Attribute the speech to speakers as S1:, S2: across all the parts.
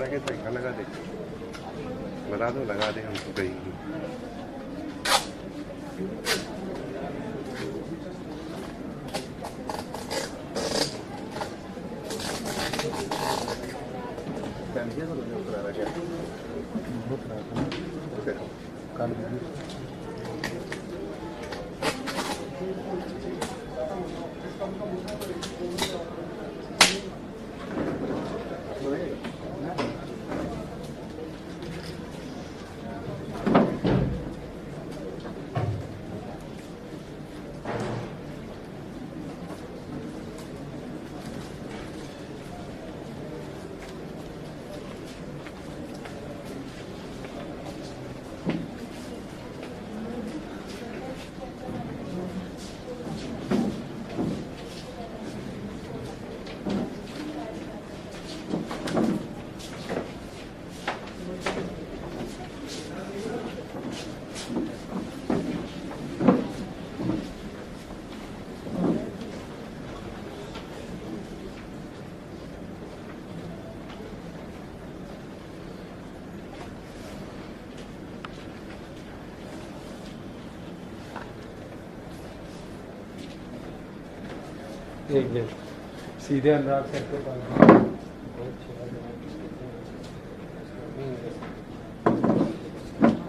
S1: के तरीका लगा दे, बता दो, लगा दे हमको कहीं।
S2: एक मिनट, सीधे अनुराग सर के पास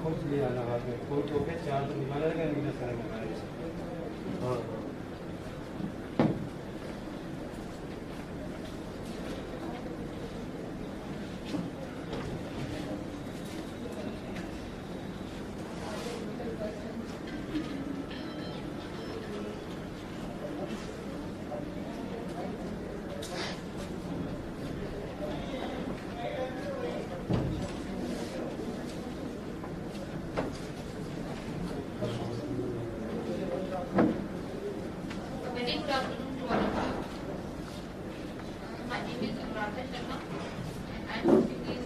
S2: खोज लिया ना हाथ में, खोज हो गए 4 दिन निकाला गया, नीला सारा बनाया। हाँ
S3: Radha Sharma. I am hosting this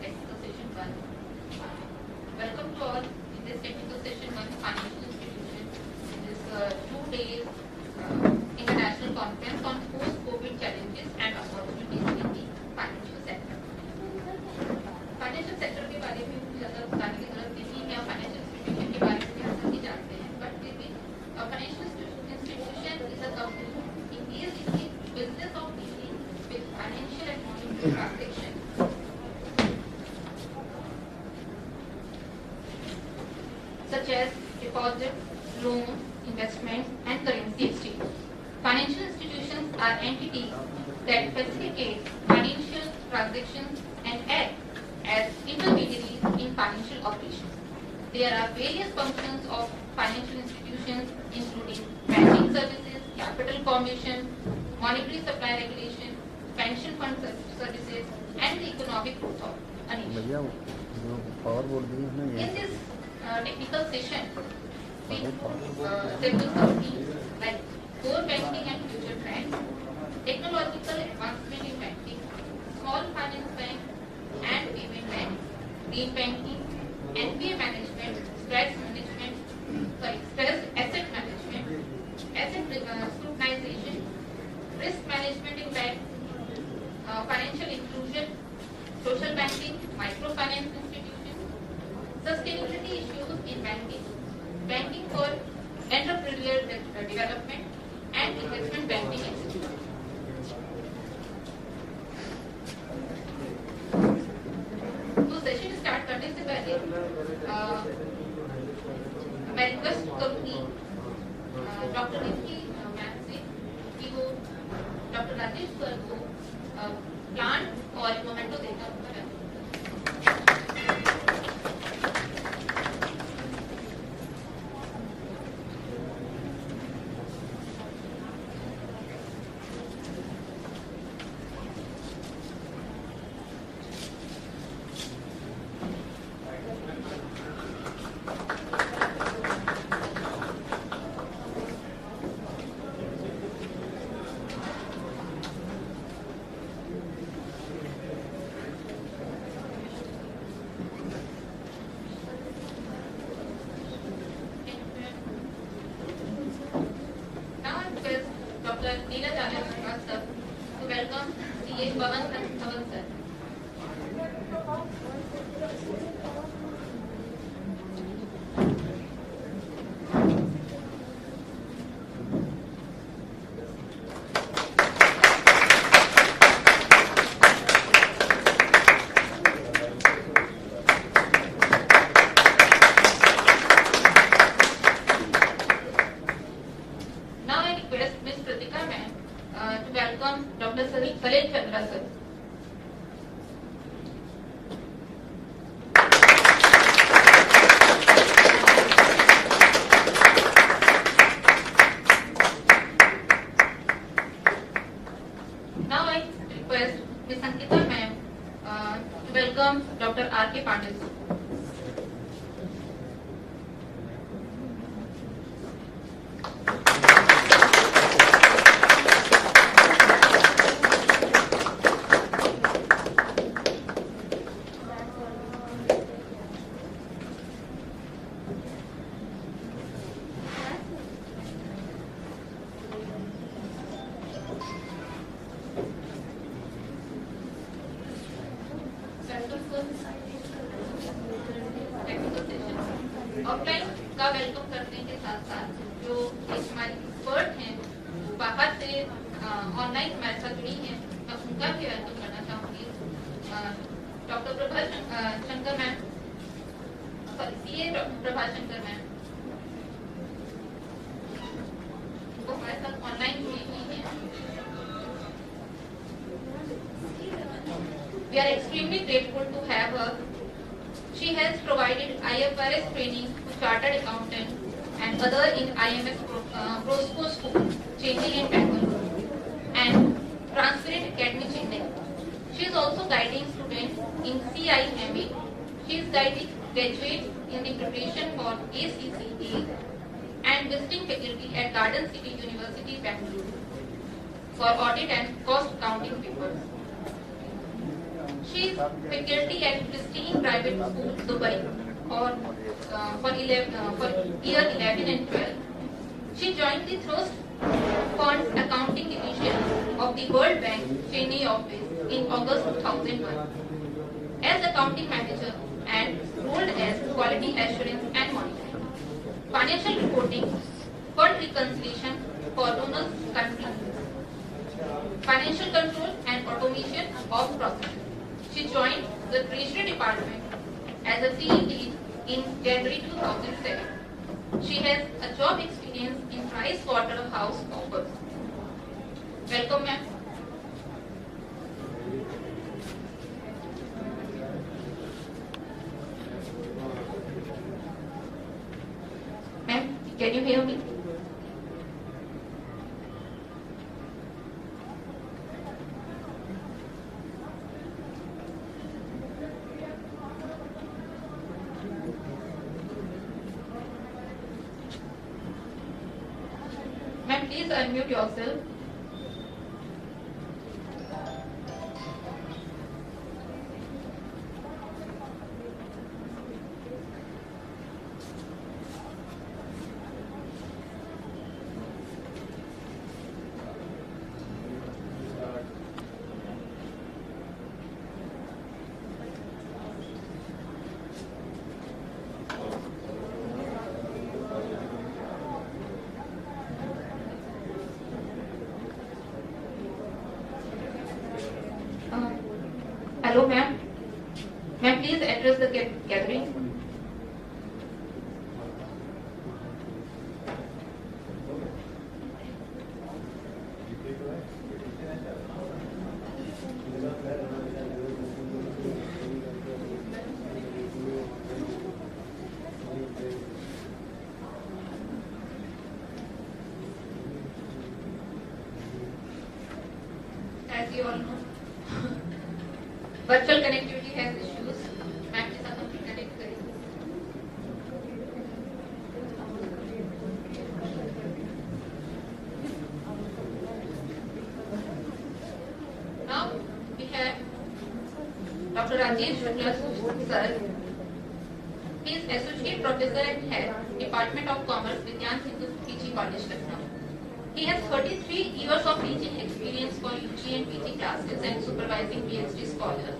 S3: technical session 1. Welcome to all in this technical session 1 financial institution. In this 2 days international conference on post-COVID challenges and opportunities in the financial sector. Financial sector के बारे में मुझे ज़्यादा बताने की जरूरत नहीं है, फाइनेंशियल इंस्टीट्यूशन के बारे में हम सभी जानते हैं, बट फिर भी financial institution is a company engaged in the business of dealing with financial and monetary transactions such as deposits, loans, investments, and currency exchange. Financial institutions are entities that facilitate financial transactions and act as intermediaries in financial operations. There are various functions of financial institutions including banking services, capital formation, monetary supply regulation, pension fund services, and the economic growth of a nation. In this technical session, we several topics like core banking and future trends, technological advancement in banking, small finance bank and payment bank, green banking, NPA management, stress asset management, asset scrutinization, risk management in bank, financial inclusion, social banking, microfinance institutions, sustainability issues in banking, banking for entrepreneurial development, and investment banking institutions. तो session start करने से पहले मैं request करूंगी doctor Rinki ma'am से कि वो doctor Rajesh sir को प्लांट और मोमेंटो देकर उनका नीला जाने sir to welcome C.A. Pawan sir. Now I request Ms. Pratika ma'am to welcome Dr. Salil Chandra sir. Now I request Ms. Ankita ma'am to welcome Dr. R.K. Pandey sir. Offline का welcome करने के साथ साथ जो हमारी expert हैं वो बाहर से ऑनलाइन हमारे साथ जुड़ी हैं, मैं उनका भी वेलकम करना चाहूँगी। Doctor Prabha Shankar ma'am, CA Prabha Shankar ma'am, वो हमारे साथ ऑनलाइन जुड़ी हुई हैं। We are extremely grateful to have her. She has provided IFRS training to chartered accountants and other in IMS Prosco School, Chennai and Bangalore, and Transparent Academy, Chennai. She is also guiding students in CIMA. She is guiding graduates in the preparation for ACCA and visiting faculty at Garden City University, Bangalore for audit and cost accounting papers. faculty at Pristine Private School, Dubai, for year 11 and 12. She joined the Trust Funds Accounting Division of the World Bank Chennai office in August 2001 as accounting manager and rolled as quality assurance and monitoring, financial reporting, fund reconciliation for donors countries, financial control and automation of processes. She joined the Treasury Department as a team lead in January 2007. She has a job experience in PricewaterhouseCoopers. Welcome, ma'am. Ma'am, can you hear me? Ma'am, please unmute yourself. Hello, ma'am. Ma'am, please address the gathering. As you all know, virtual connectivity has issues. Ma'am, please connect करें. Now we have Dr. Rajesh Shukla sir. He is Associate Professor and Head, Department of Commerce, Vidyan Sindhu PG College, Lucknow. He has 33 years of teaching experience for UG and PG classes and supervising PhD scholars.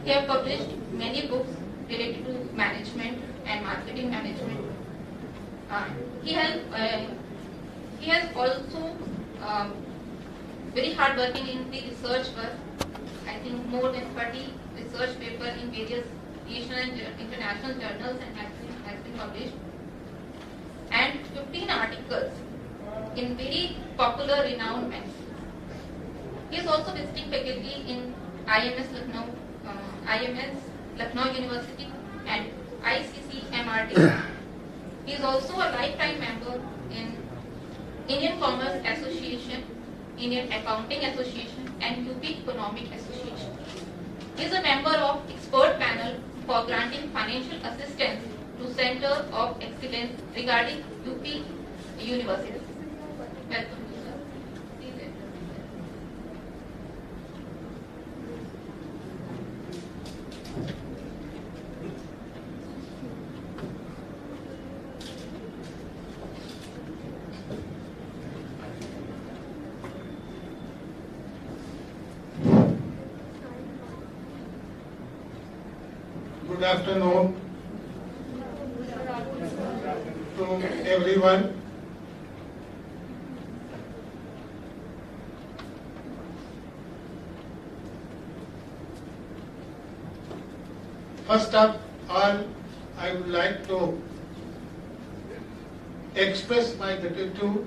S3: He has published many books related to management and marketing management. He has also very hard working in the research work. I think more than 30 research papers in various national and international journals and has been published, and 15 articles in very popular renowned magazines. He is also visiting faculty in IMS Lucknow University and ICC MRT. He is also a lifetime member in Indian Commerce Association, Indian Accounting Association and UP Economic Association. He is a member of expert panel for granting financial assistance to Center of Excellence regarding UP University. Welcome, sir. Please enter.
S4: Good afternoon to everyone. First of all, I would like to express my gratitude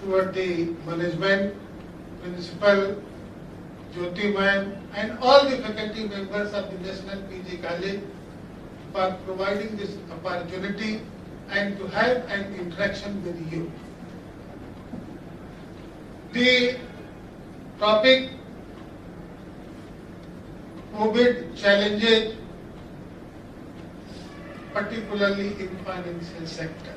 S4: toward the management, principal, Jyoti ma'am, and all the faculty members of the National PG College for providing this opportunity and to have an interaction with you. The topic COVID challenges, particularly in financial sector.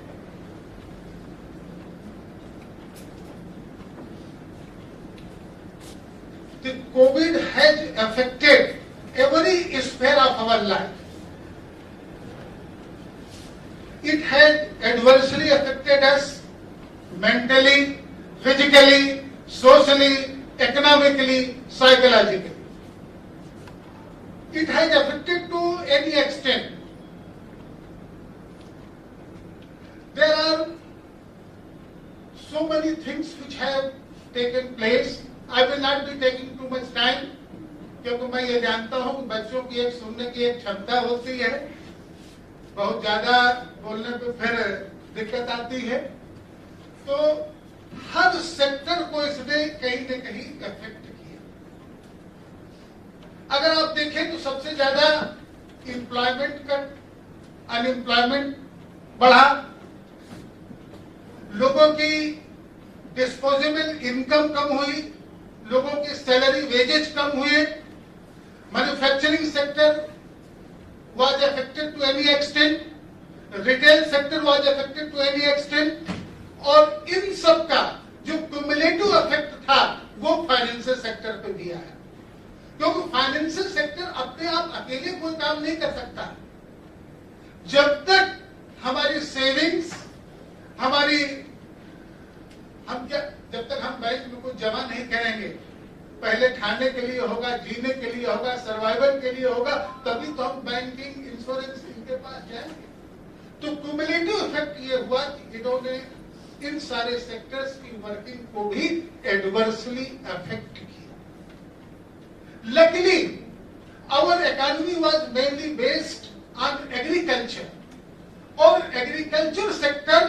S4: the COVID has affected every sphere of our life. It has adversely affected us mentally, physically, socially, economically, psychologically. It has affected to any extent. There are so many things which have taken place. I will not be taking too much time, क्योंकि मैं ये जानता हूँ बच्चों की एक सुनने की एक क्षमता होती है, बहुत ज्यादा बोलने पे फिर दिक्कत आती है। तो हर सेक्टर को इसने कहीं न कहीं इफेक्ट किया। अगर आप देखें तो सबसे ज्यादा एम्प्लॉयमेंट कट, अनएम्प्लॉयमेंट बढ़ा, लोगों की डिस्पोजेबल इनकम कम हुई, लोगों की सैलरी वेजेज कम हुए, manufacturing sector was affected to any extent, retail sector was affected to any extent, और इन सब का जो क्युमुलेटिव इफेक्ट था वो फाइनेंशियल सेक्टर पे भी आया, क्योंकि फाइनेंशियल सेक्टर अपने आप अकेले कोई काम नहीं कर सकता। जब तक हमारी सेविंग्स, जब तक हम बैंक में कुछ जमा नहीं करेंगे, पहले खाने के लिए होगा, जीने के लिए होगा, सर्वाइवल के लिए होगा, तभी तो हम बैंकिंग, इंश्योरेंस इनके पास जाएंगे। तो क्युमुलेटिव इफेक्ट ये हुआ कि इन्होंने इन सारे सेक्टर्स की वर्किंग को भी एडवर्सली अफेक्ट किया। Luckily our economy was mainly based on agriculture, और एग्रीकल्चर सेक्टर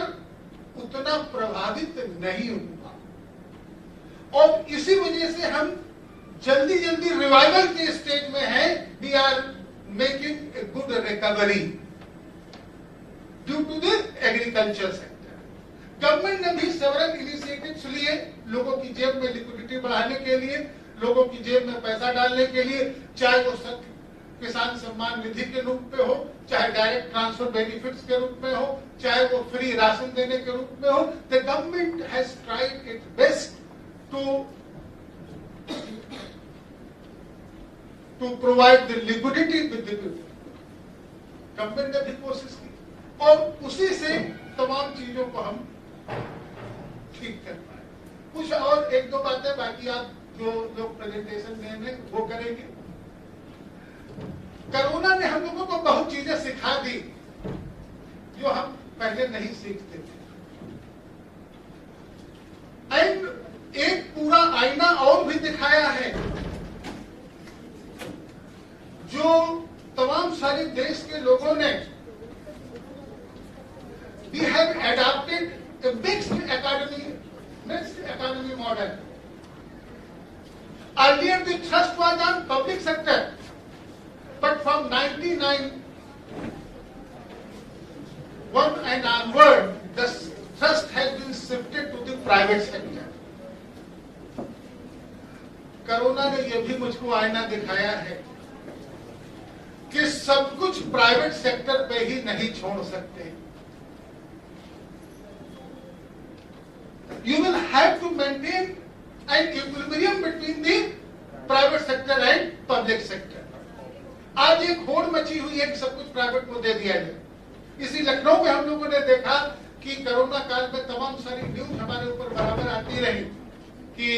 S4: उतना प्रभावित नहीं हुआ, और इसी वजह से हम जल्दी जल्दी रिवाइवल के स्टेज में हैं। We are making a good recovery due to the agriculture sector. Government ने भी सेवरल इनिशिएटिव्स लिए, लोगों की जेब में लिक्विडिटी बढ़ाने के लिए, लोगों की जेब में पैसा डालने के लिए, चाहे वो किसान सम्मान निधि के रूप में हो, चाहे डायरेक्ट ट्रांसफर बेनिफिट्स के रूप में हो, चाहे वो फ्री राशन देने के रूप में हो। The government has tried it's best to provide the liquidity with the people. Government ने भी कोशिश की, और उसी से तमाम चीजों को हम ठीक कर पाए। कुछ और एक दो बातें बाकी आप जो लोग प्रेजेंटेशन देंगे वो करेंगे। कोरोना ने हम लोगों को बहुत चीजें सिखा दी जो हम पहले नहीं सीखते थे, एंड एक पूरा आईना और भी दिखाया है, जो तमाम सारे देश के लोगों ने we have adopted a mixed economy model. Earlier the thrust was on public sector, but from 1991 and onward, the thrust has been shifted to the private sector. Corona ने यह भी मुझको आईना दिखाया है कि सब कुछ प्राइवेट सेक्टर पे ही नहीं छोड़ सकते। You will have to maintain an equilibrium between the private sector and public sector. आज एक होड़ मची हुई है कि सब कुछ प्राइवेट को दे दिया जाए। इसी लखनऊ में हम लोगों ने देखा कि कोरोना काल में तमाम सारी न्यूज हमारे ऊपर बराबर आती रही कि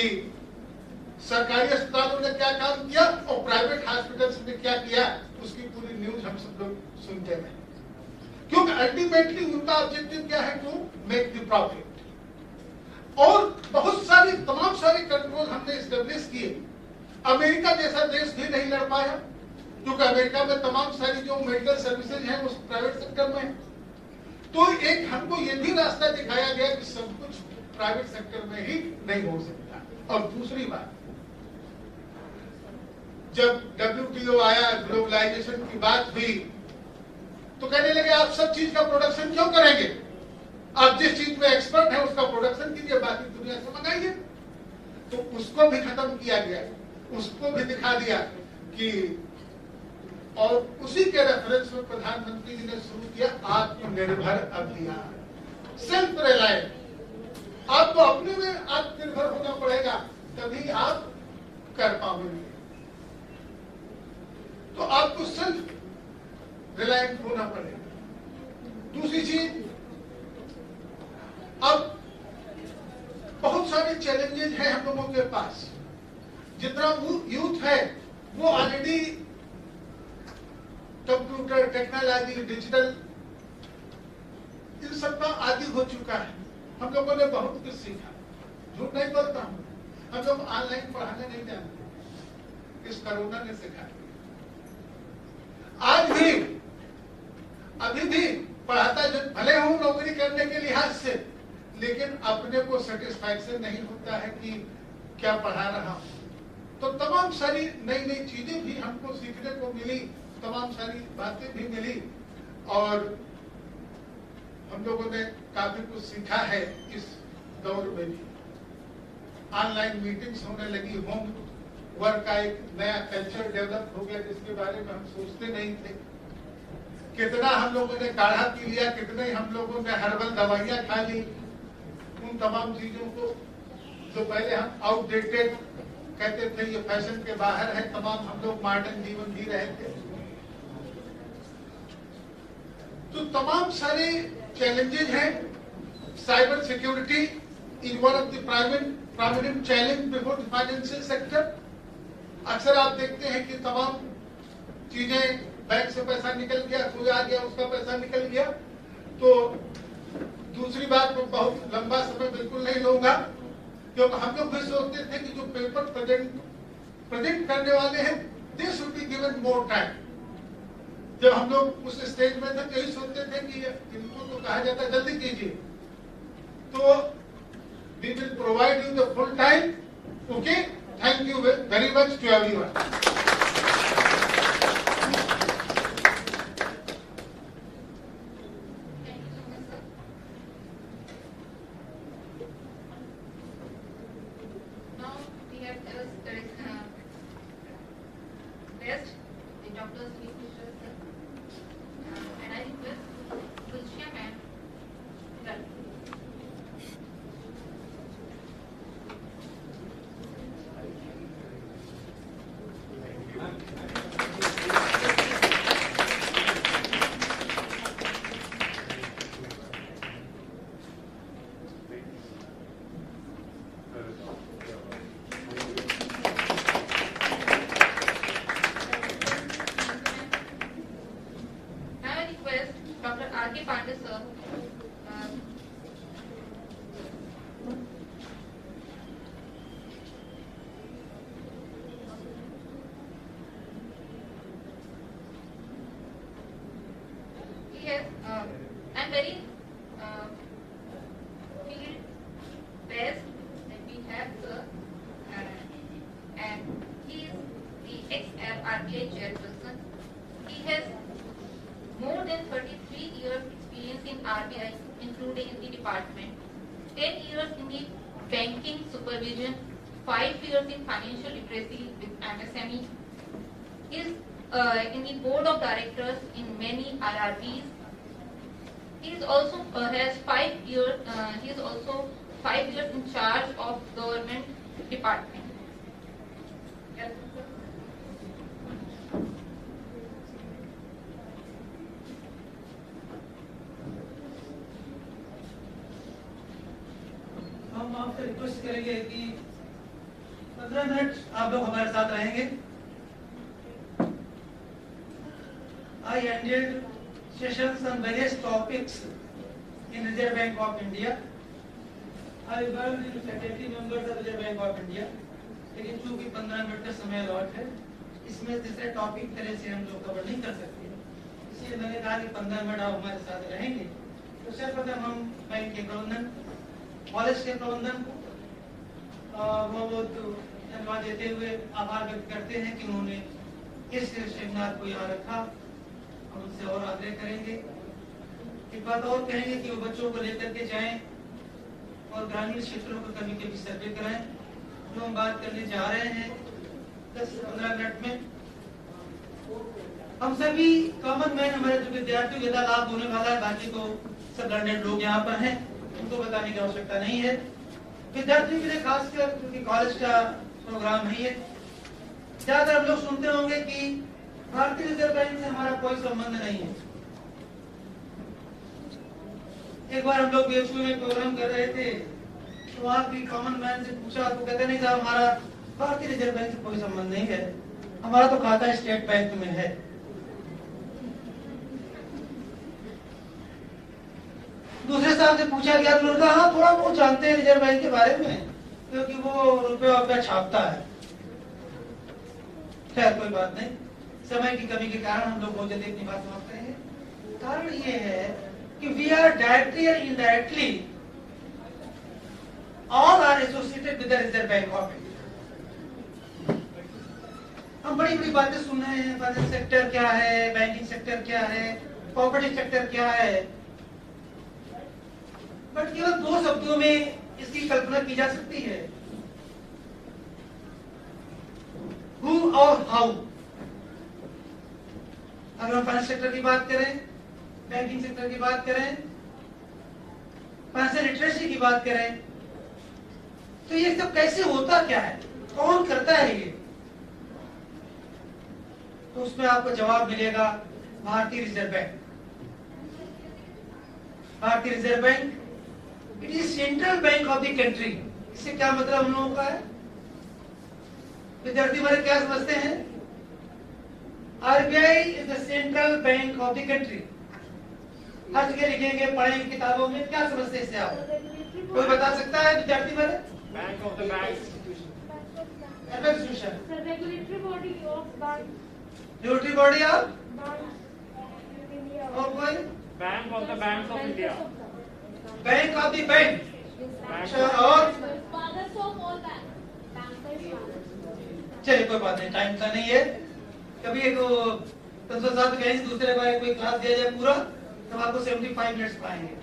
S4: सरकारी अस्पतालों ने क्या काम किया और प्राइवेट हॉस्पिटल्स ने क्या किया, उसकी पूरी न्यूज हम सब लोग सुनते रहे, क्योंकि अल्टीमेटली उनका ऑब्जेक्टिव क्या है, टू मेक द प्रॉफिट। और बहुत सारी तमाम सारे कंट्रोल हमने एस्टेब्लिश किए। अमेरिका जैसा देश भी नहीं लड़ पाया, क्योंकि अमेरिका में तमाम सारी जो मेडिकल सर्विसेज हैं वो प्राइवेट सेक्टर में है। तो एक हमको ये भी रास्ता दिखाया गया कि सब कुछ प्राइवेट सेक्टर में ही नहीं हो सकता। और दूसरी बात, जब WTO आया, ग्लोबलाइजेशन की बात हुई, तो कहने लगे आप सब चीज का प्रोडक्शन क्यों करेंगे, आप जिस चीज में एक्सपर्ट है उसका प्रोडक्शन कीजिए, बाकी दुनिया से मंगाइए। तो उसको भी खत्म किया गया, उसको भी दिखा दिया कि, और उसी के रेफरेंस में प्रधानमंत्री जी ने शुरू किया आत्मनिर्भर अभियान, सेल्फ रिलायंस। आपको अपने में आत्मनिर्भर होना पड़ेगा, तभी आप कर पाओगे। तो आपको सेल्फ रिलायंट होना पड़ेगा। दूसरी चीज, अब बहुत सारे चैलेंजेस हैं हम लोगों के पास। जितना यूथ है वो already computer, technology, digital in सब का आदी हो चुका है। हम लोगों ने बहुत कुछ सीखा, झूठ नहीं बोलता हूं। हम लोग ऑनलाइन पढ़ाने नहीं जानते, इस कोरोना ने सिखाया। आज भी अभी भी पढ़ाता भले हूं नौकरी करने के लिहाज से, लेकिन अपने को सेटिस्फैक्शन नहीं होता है कि क्या पढ़ा रहा हूं। तो तमाम सारी नई नई चीजें भी हमको सीखने को मिली, तमाम सारी बातें भी मिली, और हम लोगों ने काफी कुछ सीखा है इस दौर में भी। ऑनलाइन मीटिंग्स होने लगी, होम वर्क का एक नया कल्चर डेवलप हो गया जिसके बारे में हम सोचते नहीं थे। कितना हम लोगों ने काढ़ा पी लिया, कितने हम लोगों ने हर्बल दवाइयां खा ली। उन तमाम चीजों को जो पहले हम आउटडेटेड कहते थे, ये फैशन के बाहर है, तमाम हम लोग मॉडर्न जीवन जी रहे थे। तो तमाम सारे चैलेंजेस हैं। Cyber security is one of the prominent challenge before the financial sector। अक्सर आप देखते हैं कि तमाम चीजें, बैंक से पैसा निकल गया, कोई आ गया, उसका पैसा निकल गया। तो दूसरी बात, मैं बहुत लंबा समय बिल्कुल नहीं लूंगा, क्योंकि हम लोग भी सोचते थे कि जो पेपर प्रेजेंट करने वाले हैं, they should be given more time. जब हम लोग उस स्टेज में थे, यही सोचते थे कि इनको तो कहा जाता है जल्दी कीजिए। तो we will provide you the full time. Okay? Thank you very much to everyone.
S3: Thank you so much, sir. Now we have best the Dr. Sri Krishna sir, and I request Kulshia ma'am. Dr. R.K. Pandey sir. Yes, I'm very feel best that we have sir, and he is the ex-RBI chairperson. He has more than 33 years experience in RBI, including in the department, 10 years in the banking supervision, 5 years in financial literacy with MSME. He is in the board of directors in many IRBs. He is also has 5 years. He is also 5 years in charge of government department. Yes, sir.
S2: हम आपसे request करेंगे कि 15 minute आप लोग हमारे साथ रहेंगे। I ended sessions on various topics in Reserve Bank of India. I worked in secretary members of Reserve Bank of India. लेकिन चूंकि 15 मिनट का समय अलॉट है, इसमें दूसरे टॉपिक तरह से हम लोग कवर नहीं कर सकते, इसलिए मैंने कहा कि 15 मिनट आप हमारे साथ रहेंगे। तो सर्वप्रथम हम बैंक के प्रबंधन, कॉलेज के प्रबंधन को बहुत धन्यवाद देते हुए आभार व्यक्त करते हैं कि उन्होंने इस सेमिनार को यहाँ रखा। हम उनसे और आग्रह करेंगे, एक बात और कहेंगे कि वो बच्चों को लेकर के जाएं और ग्रामीण क्षेत्रों को कभी कभी सर्वे कराएं। जो हम बात करने जा रहे हैं 10 से 15 मिनट में, हम सभी कॉमन मैन, हमारे जो विद्यार्थियों को ज्यादा लाभ होने वाला है, बाकी तो सब लर्नेड लोग यहाँ पर हैं, उनको बताने की आवश्यकता नहीं है। विद्यार्थियों के लिए खासकर क्योंकि कॉलेज का प्रोग्राम है ये, ज्यादातर हम लोग सुनते होंगे कि भारतीय रिजर्व बैंक से हमारा कोई संबंध नहीं है। एक बार हम लोग बीएचयू में प्रोग्राम कर रहे थे, तो वहाँ की कॉमन मैन से पूछा तो कहते नहीं साहब हमारा भारतीय रिजर्व बैंक से कोई संबंध नहीं है, हमारा तो खाता स्टेट बैंक में है। दूसरे साहब से पूछा गया तो उन्होंने कहा हाँ थोड़ा बहुत जानते हैं रिजर्व बैंक के बारे में, क्योंकि वो रुपया छापता है। खैर कोई बात नहीं, समय की कमी के कारण हम लोग बहुत जल्दी अपनी बात समाप्त करेंगे। कारण ये है कि वी आर डायरेक्टली और indirectly all are associated with the Reserve Bank of India. हम बड़ी बड़ी बातें सुन रहे हैं, फाइनेंस सेक्टर क्या है, बैंकिंग सेक्टर क्या है, कॉर्पोरेट सेक्टर क्या है, बट केवल दो शब्दों में इसकी कल्पना की जा सकती है, हु और हाउ। अगर हम फाइनेंस सेक्टर की बात करें, बैंकिंग सेक्टर की बात करें, फाइनेंशियल लिटरेसी की बात करें, तो ये सब कैसे होता क्या है, कौन करता है ये, तो उसमें आपको जवाब मिलेगा भारतीय रिजर्व बैंक। भारतीय reserve bank it is central bank of the country. इससे क्या मतलब हम लोगों का है? विद्यार्थी हमारे क्या समझते हैं? RBI is the central bank of the country. हर जगह लिखेंगे, पढ़ेंगे किताबों में, क्या समझते हैं इससे आप? कोई बता सकता है विद्यार्थी हमारे?
S5: Bank of the bank
S2: institution,
S6: regulatory body of bank,
S2: regulatory body of,
S6: bank
S2: और कोई?
S5: Bank of the bank of India,
S2: bank of the bank. अच्छा, और
S6: फादर्स ऑफ ऑल बैंक,
S2: चलिए कोई बात नहीं, टाइम का नहीं है। कभी एक प्रिंसिपल साहब कहेंगे दूसरे बार कोई क्लास दिया जाए पूरा, तब आपको 75 मिनट्स पाएंगे।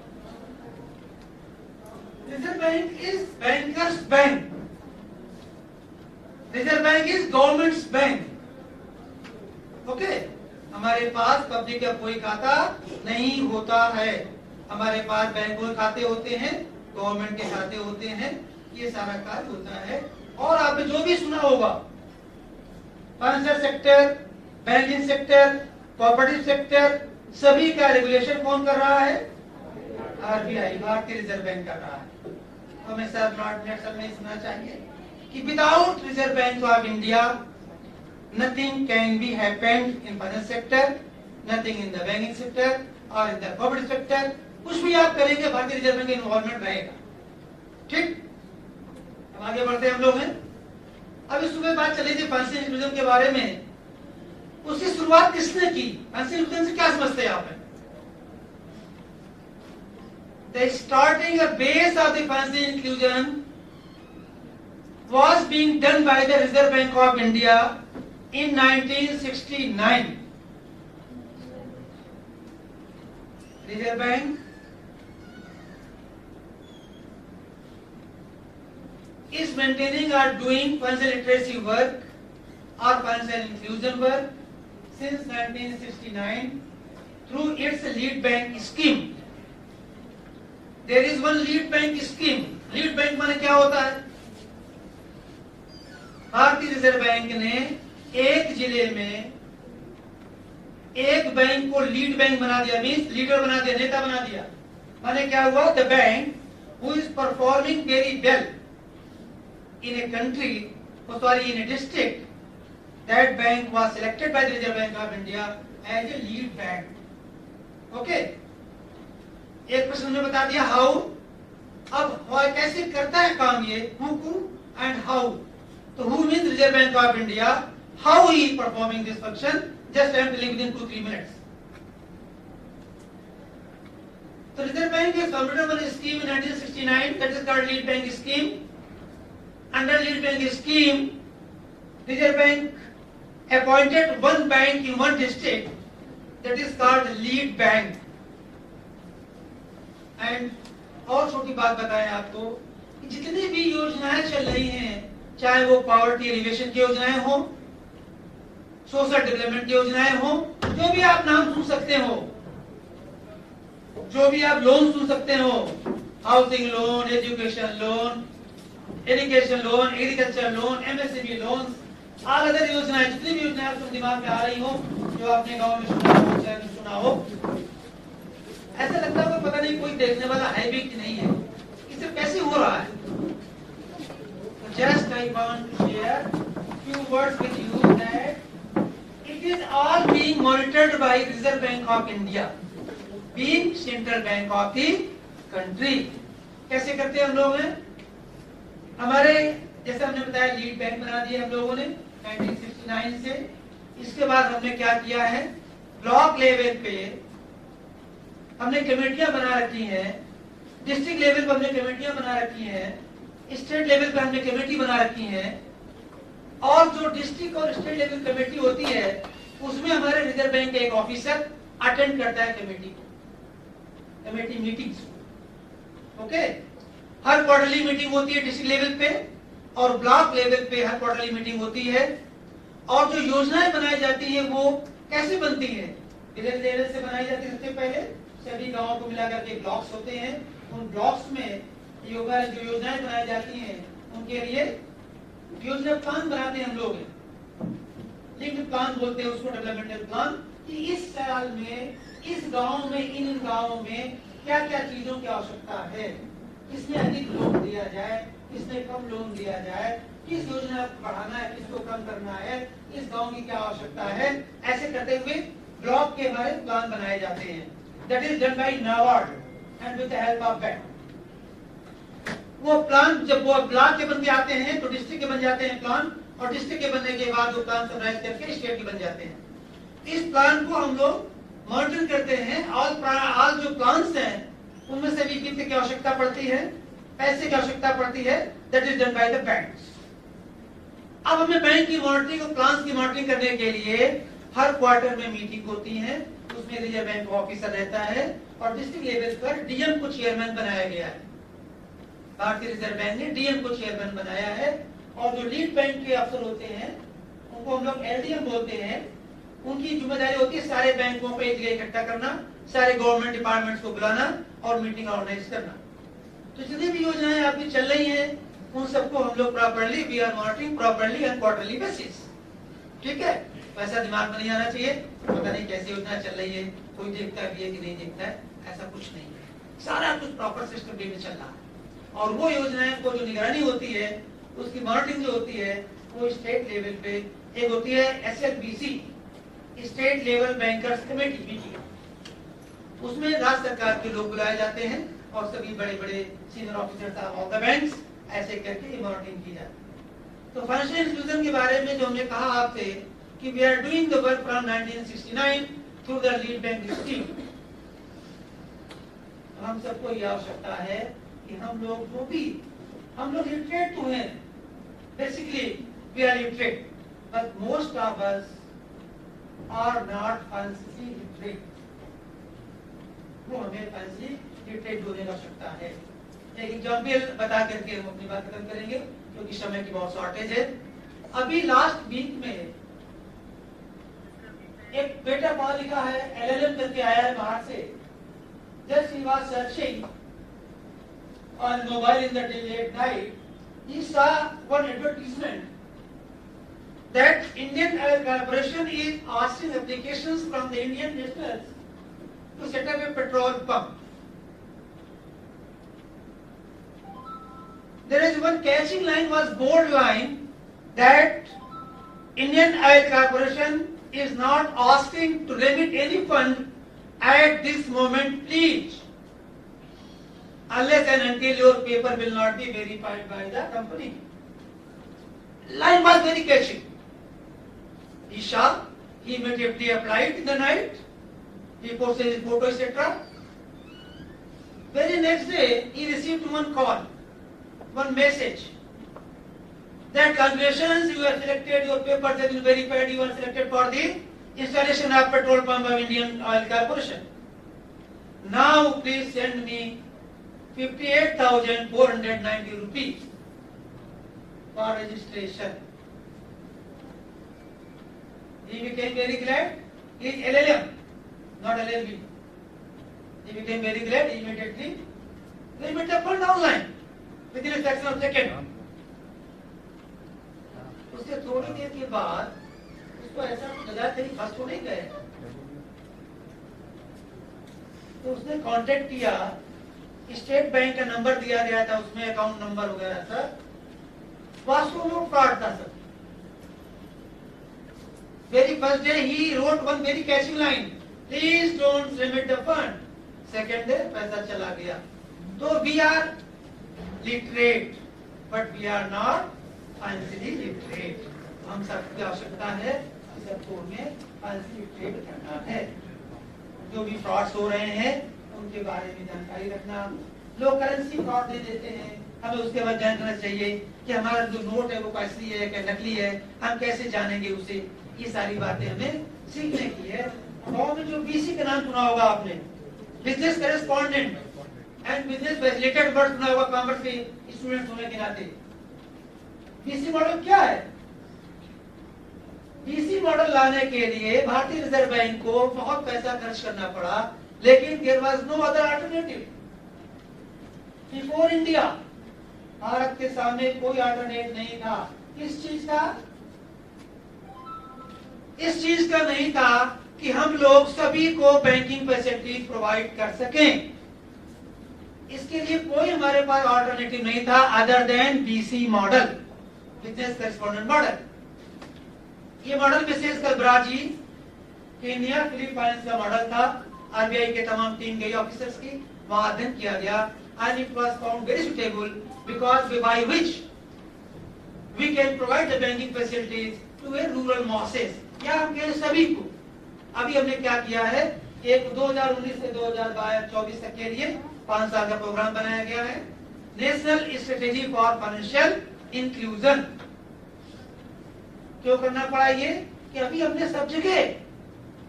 S2: Reserve bank is bankers bank, reserve bank is governments bank. Okay, हमारे पास पब्लिक का कोई खाता नहीं होता है, हमारे पास बैंकों के खाते होते हैं, गवर्नमेंट के खाते होते हैं, ये सारा कार्य होता है। और आपने जो भी सुना होगा, financial sector, banking sector, cooperative sector, सभी का रेगुलेशन कौन कर रहा है? आरबीआई, भारतीय रिजर्व बैंक कर रहा है। हमेशा नहीं सुनना चाहिए कि without reserve Bank of India nothing can be happened in finance sector, nothing in the banking sector और इन द कोऑपरेटिव सेक्टर। कुछ भी आप करेंगे भारतीय रिजर्व बैंक का इन्वॉल्वमेंट रहेगा। ठीक, अब आगे बढ़ते हैं हम लोग हैं। अभी सुबह बात चली थी फाइनेंशियल इंक्लूजन के बारे में, उसकी शुरुआत किसने की? फाइनेंशियल इंक्लूजन से क्या समझते हैं आप? The starting a base of the financial inclusion was being done by the Reserve Bank of India in 1969. Reserve Bank is maintaining or doing financial literacy work or financial inclusion work since 1969 through its lead bank scheme. There is one lead bank scheme. Lead bank माने क्या होता है? भारतीय reserve bank ने एक जिले में एक बैंक को लीड बैंक बना दिया, मीन्स लीडर बना दिया, नेता बना दिया। माने क्या हुआ? The bank who is performing very well in a country, or sorry, in a district, that bank was selected by the Reserve Bank of India as a lead bank. Okay? एक प्रश्न ने बता दिया हाउ। अब कैसे करता है काम ये? who and how. तो who means Reserve Bank of India. How he is performing this function? Just I am telling within 2-3 minutes. So Reserve Bank has founded one scheme in 1969 that is called lead bank scheme. Under lead bank scheme, Reserve Bank appointed one bank in one district that is called lead bank. And और छोटी बात बताएं आपको, जितनी भी योजनाएं चल रही हैं, चाहे वो पॉवर्टी एलिवेशन की योजनाएं हो, सोशल डेवलपमेंट की योजनाएं हो, जो भी आप नाम सुन सकते हो, जो भी आप लोन सुन सकते हो, housing loan, education loan, irrigation loan, agriculture loan, MSME loan, all other योजनाएं, जितनी भी योजनाएं आपको दिमाग में आ रही हो, जो आपने गांव में सुना हो, शहर में सुना हो, ऐसा लगता है पता नहीं कोई देखने वाला है भी कि नहीं है, इसे कैसे हो रहा है। Just I want to share few words with you that it is all being monitored by Reserve Bank of India, being central bank of the country. कैसे करते हैं हम लोग हैं? हमारे जैसे हमने बताया लीड बैंक बना दिया हम लोगों ने 1969 से। इसके बाद हमने क्या किया है, ब्लॉक लेवल पे हमने कमेटियां बना रखी हैं, डिस्ट्रिक्ट लेवल पर हमने कमेटियां बना रखी हैं, स्टेट लेवल पे हमने कमेटी बना रखी है, और जो डिस्ट्रिक्ट और स्टेट लेवल कमेटी होती है उसमें हमारे रिजर्व बैंक का एक ऑफिसर अटेंड करता है कमेटी मीटिंग्स। ओके, हर क्वार्टरली मीटिंग होती है डिस्ट्रिक्ट लेवल पे, और ब्लॉक लेवल पे हर क्वार्टरली मीटिंग होती है। और जो योजनाएं बनाई जाती है वो कैसे बनती है, विलेज लेवल से बनाई जाती है। सबसे पहले सभी गांवों को मिलाकर के ब्लॉक्स होते हैं, उन ब्लॉक्स में जो योजनाएं बनाई जाती हैं उनके लिए योजना प्लान बनाते हैं हम लोग, लिंक्ड प्लान बोलते हैं उसको, डेवलपमेंटल प्लान, कि इस साल में इस गांव में इन गांवों में क्या क्या चीजों की आवश्यकता है, किसमें अधिक लोन दिया जाए, किसमें कम लोन दिया जाए, किस योजना को बढ़ाना है, किसको कम करना है, इस गांव की क्या आवश्यकता है। ऐसे करते हुए ब्लॉक के हमारे प्लान बनाए जाते हैं। That is done by NABARD and with the help of bank. वो प्लान जब वो ब्लॉक के बन के आते हैं तो डिस्ट्रिक्ट के बन जाते हैं प्लान, और डिस्ट्रिक्ट के बनने के बाद वो प्लान समराइज करके स्टेट के बन जाते हैं। इस प्लान को हम लोग मॉनिटर करते हैं। ऑल जो प्लान्स हैं उनमें से भी वित्त की आवश्यकता पड़ती है, पैसे की आवश्यकता पड़ती है, that is done by the banks. अब हमें बैंक की मॉनिटरिंग और प्लान्स की मॉनिटरिंग करने के लिए हर क्वार्टर में मीटिंग होती है, उसमें रिजर्व बैंक ऑफिसर रहता है, और डिस्ट्रिक्ट लेवल पर डीएम को चेयरमैन बनाया गया है। भारतीय रिजर्व बैंक ने डीएम को चेयरमैन बनाया है, और जो लीड बैंक के अफसर होते हैं उनको हम लोग एलडीएम बोलते हैं। उनकी जिम्मेदारी होती है सारे बैंकों को एक जगह इकट्ठा करना, सारे गवर्नमेंट डिपार्टमेंट्स को बुलाना और मीटिंग ऑर्गेनाइज करना। तो जितनी भी योजनाएं आपकी चल रही हैं उन सबको हम लोग properly we are monitoring properly on quarterly basis. ठीक है, वैसा दिमाग में नहीं आना चाहिए पता नहीं कैसी योजना चल रही है, कोई देखता भी है कि नहीं देखता है, ऐसा कुछ नहीं है। सारा कुछ प्रॉपर सिस्टम वे में चल रहा है, और वो योजनाएं को जो निगरानी होती है उसकी मॉनिटरिंग जो होती है वो स्टेट लेवल पे एक होती है SLBC, state level bankers committee meeting. उसमें राज्य सरकार के लोग बुलाए जाते हैं और सभी बड़े बड़े senior officers of the banks, ऐसे करके ये मॉनिटरिंग की जाती है। तो फाइनेंशियल इंस्टीट्यूशन के बारे में जो हमने कहा आपसे कि we are doing the work from 1969 through the lead bank scheme. हम सबको ये आवश्यकता है कि हम लोग लिटरेट तो हैं, basically we are literate, but most of us are not fancy literate. वो हमें फैंसी लिटरेट होने की आवश्यकता है। एक एग्जाम्पल बता करके हम अपनी बात खत्म करेंगे क्योंकि समय की बहुत शॉर्टेज है। अभी लास्ट वीक में एक बेटा पढ़ा लिखा है, एलएलएम करके आया है बाहर से। Just he was searching on mobile in the late night, he saw one advertisement that Indian Oil Corporation is asking applications from the Indian nationals to set up a petrol pump. There is one catching line, was bold line, that Indian Oil Corporation is not asking to remit any fund at this moment, please, unless and until your paper will not be verified by the company. Line was very catchy. He saw, he immediately applied in the night, he posted his photo, etc. Very next day, he received one call, one message, that congratulations, you are selected, your papers have been verified, you are selected for the installation of petrol pump of Indian Oil Corporation. Now please send me 58,490 rupees for registration. He became very glad. He is LLM, not LLB. He became very glad. Immediately remit the fund online within a fraction of a second. उससे थोड़ी देर के बाद उसको ऐसा लगा कहीं फंस तो नहीं गए, तो उसने कांटेक्ट किया। स्टेट बैंक का नंबर दिया गया था उसमें, अकाउंट नंबर वगैरह था, वास्तव में फ्रॉड था सर। वेरी फर्स्ट डे ही wrote one very catching line, please don't limit the fund. Second day पैसा चला गया। तो we are literate but we are not financially literate. हम सबकी आवश्यकता है कि सबको हमें फाइनेंशियली लिटरेट करना है। जो भी फ्रॉड्स हो रहे हैं उनके बारे में जानकारी रखना। लोग करेंसी फ्रॉड दे देते हैं, हमें उसके बाद जानना चाहिए कि हमारा जो नोट है वो असली है क्या नकली है, हम कैसे जानेंगे उसे। ये सारी बातें हमें सीखने की है। गाँव में जो बीसी का नाम सुना होगा आपने, business correspondent and business facilitator word सुना होगा कॉमर्स के स्टूडेंट होने के नाते। बीसी मॉडल क्या है? बीसी मॉडल लाने के लिए भारतीय रिजर्व बैंक को बहुत पैसा खर्च करना पड़ा, लेकिन there was no other alternative. Before India Bharat के सामने कोई अल्टरनेट नहीं था। किस चीज का? इस चीज का नहीं था कि हम लोग सभी को बैंकिंग फैसिलिटी प्रोवाइड कर सकें। इसके लिए कोई हमारे पास अल्टरनेटिव नहीं था other than BC model, business correspondent model. ये मॉडल विशेषकर ब्राजील, केन्या, फिलीपाइंस का मॉडल था। आरबीआई के तमाम टीम गई ऑफिसर्स की, वहां अध्ययन किया गया and it was found very suitable because by which we can provide the banking facilities to a rural masses, या हम कहें सभी को। अभी हमने क्या किया है, एक 2019 से 2024 तक के लिए 5 साल का प्रोग्राम बनाया गया है, national strategy for financial inclusion. क्यों करना पड़ा ये कि अभी हमने सब जगह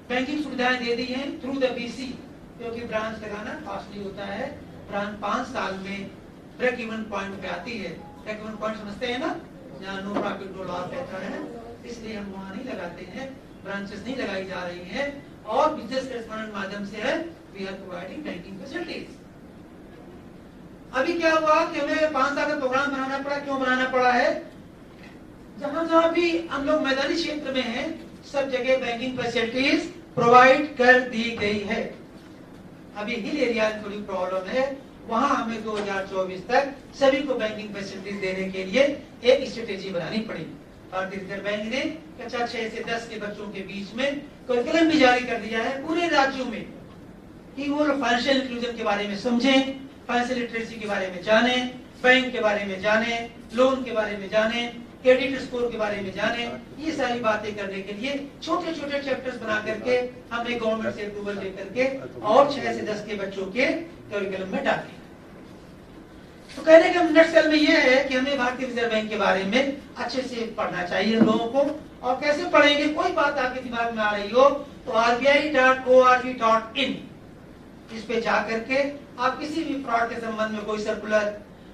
S2: बैंकिंग सुविधाएं दे दी हैं थ्रू द बीसी, क्योंकि ब्रांच लगाना कॉस्टली होता है। ब्रांच 5 साल में ब्रेक इवन पॉइंट पे आती है। ब्रेक इवन पॉइंट समझते हैं ना, जहाँ नो प्रॉफिट नो लॉस रहता है, इसलिए हम वहाँ नहीं लगाते हैं, ब्रांचेस नहीं लगाई जा रही हैं, और बिजनेस करेस्पॉन्डेंट माध्यम से है we are providing banking facilities. अभी क्या हुआ कि हमें 5 साल का प्रोग्राम बनाना पड़ा। क्यों बनाना पड़ा है? जहां जहां भी हम लोग मैदानी क्षेत्र में हैं, सब जगह बैंकिंग फैसिलिटीज प्रोवाइड कर दी गई है। अभी हिल एरिया में थोड़ी प्रॉब्लम है, वहां हमें 2024 तक सभी को बैंकिंग फैसिलिटीज देने के लिए एक स्ट्रेटेजी बनानी पड़ी। भारतीय रिजर्व बैंक ने कक्षा 6 से 10 के बच्चों के बीच में करिकुलम भी जारी कर दिया है पूरे राज्यों में कि वो फाइनेंशियल इंक्लूजन के बारे में समझें, फाइनेंशियल लिटरेसी के बारे में जाने, बैंक के बारे में जाने, लोन के बारे में जाने, क्रेडिट स्कोर के बारे में जाने। ये सारी बातें करने के लिए छोटे छोटे चैप्टर्स बना करके हमने गवर्नमेंट से अप्रूवल लेकर के और 6 से 10 के बच्चों के करिकुलम में डाले। तो कहने का नटशेल में ये है कि हमें भारतीय रिजर्व बैंक के बारे में अच्छे से पढ़ना चाहिए लोगों को। और कैसे पढ़ेंगे? कोई बात आपके दिमाग में आ रही हो तो rbi.org.in इस पे जा करके आप किसी भी फ्रॉड के संबंध में कोई सर्कुलर,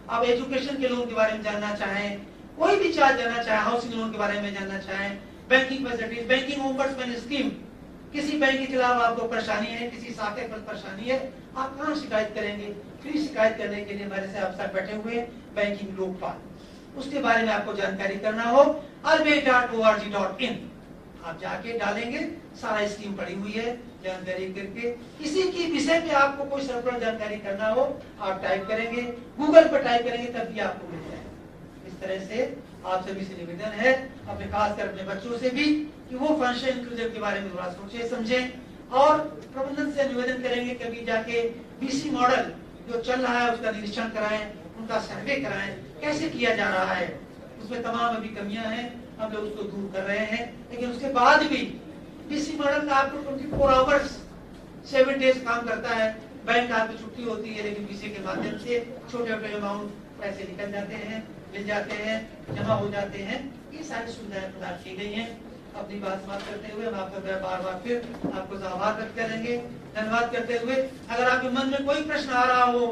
S2: आप एजुकेशन के लोन के बारे में जानना चाहें, कोई भी चार्ज जानना चाहे, हाउसिंग लोन के बारे में जानना चाहें, banking facilities, banking ombudsman scheme, किसी बैंक के खिलाफ आपको परेशानी है, किसी शाखे पर परेशानी है, आप कहाँ शिकायत करेंगे? फ्री शिकायत करने के लिए हमारे साथ अफसर बैठे हुए हैं, बैंकिंग लोकपाल, उसके बारे में आपको जानकारी करना हो rbi.org.in आप जाके डालेंगे, सारा स्कीम पड़ी हुई है, जानकारी करके किसी की विषय पे आपको कोई सर्कुलर जानकारी करना हो आप टाइप करेंगे, गूगल पर टाइप करेंगे, तब भी आपको मिल जाएगा। इस तरह से आप सभी से निवेदन है, अपने खासकर अपने बच्चों से भी, कि वो फाइनेंशियल इंक्लूजन के बारे में थोड़ा सोचे समझें, और प्रबंधन से निवेदन करेंगे कभी जाके बीसी मॉडल जो चल रहा है उसका निरीक्षण कराएं, उनका सर्वे कराएं, कैसे किया जा रहा है, उसमें तमाम अभी कमियां हैं, हम लोग उसको दूर कर रहे हैं। लेकिन उसके बाद भी बीसी मॉडल का आपको 24 आवर्स 7 डेज काम करता है, बैंक आपकी छुट्टी होती है, लेकिन बीसी के माध्यम से छोटे छोटे अमाउंट पैसे निकल जाते हैं, मिल जाते हैं, जमा हो जाते हैं। ये सारी सुविधाएं प्रदान की गई हैं। अपनी बात समाप्त करते हुए हम आपका बार बार फिर आपको आभार व्यक्त करेंगे, धन्यवाद करते हुए अगर आपके मन में कोई प्रश्न आ रहा हो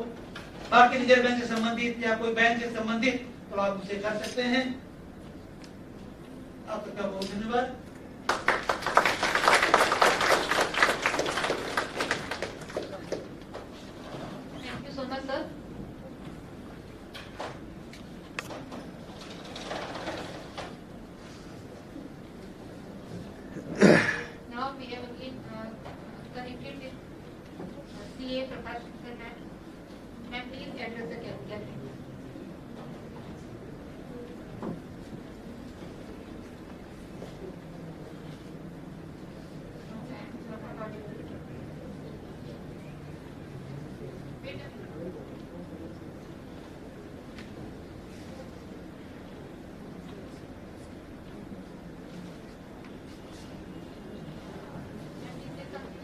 S2: भारतीय रिजर्व बैंक से संबंधित या कोई बैंक से संबंधित तो आप उसे कर सकते हैं। आपका बहुत धन्यवाद।
S3: Thank you so much, sir. CA Prakash Shankar, ma'am, please address the gathering. Wait a minute. Ma'am, please say something.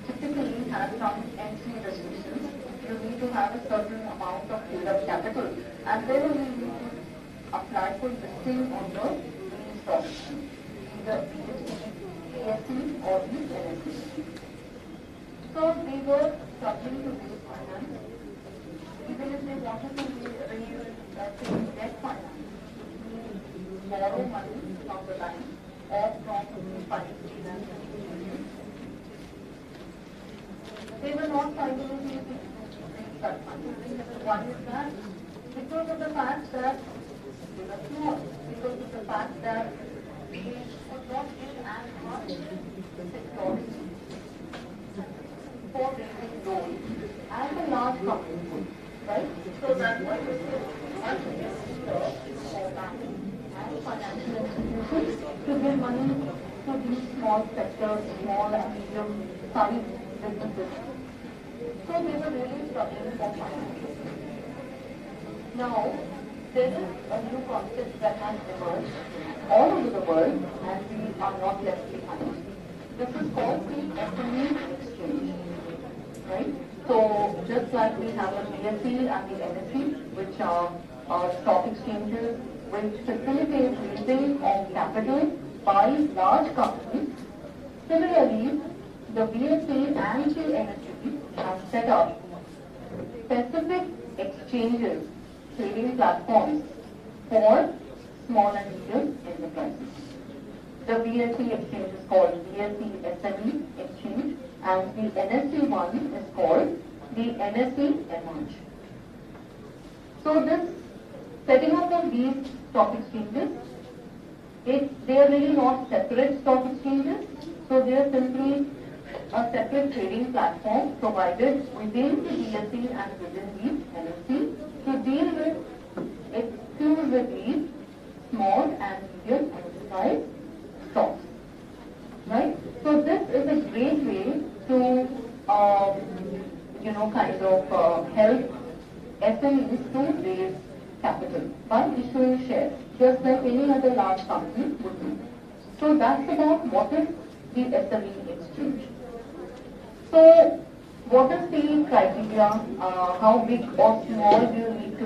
S7: Typically have some NC restrictions. You need to have a certain amount of build-up capital, and then you need to apply for listing on the main stock exchange, either BSE or the NSE. So they were struggling to raise finance. Even if they wanted to raise, let's say, debt finance, borrow money from the bank or from the financial institutions, they were not able to raise that money. One is that because of the fact that they were small, because of the fact that they could not give as much security for raising loans as a large company would, right? So that's why this is much easier for banks and financial institutions to give money to these small sectors, small and medium-sized businesses. So they were really struggling for finance. Now, there is a new concept that has emerged all over the world, and we are not left behind. This is called the SME exchange, right? So just like we have a BSE and the NSE, which are stock exchanges which facilitate raising of capital by large companies Similarly, the BSE and the NSE have set up specific exchanges, trading platforms for small and medium enterprises. The BSE exchange is called BSE SME exchange, and the NSE one is called the NSE Emerge. So this setting up of these stock exchanges, they are really not separate stock exchanges, so they are simply a separate trading platform provided within the BSE and within the NSE to deal with exclusively small and medium enterprise stocks. Right? So this is a great way to, help SMEs to raise capital by issuing shares, just like any other large company would do. So that's about what is the SME exchange. So what is the criteria, how big or small do you need to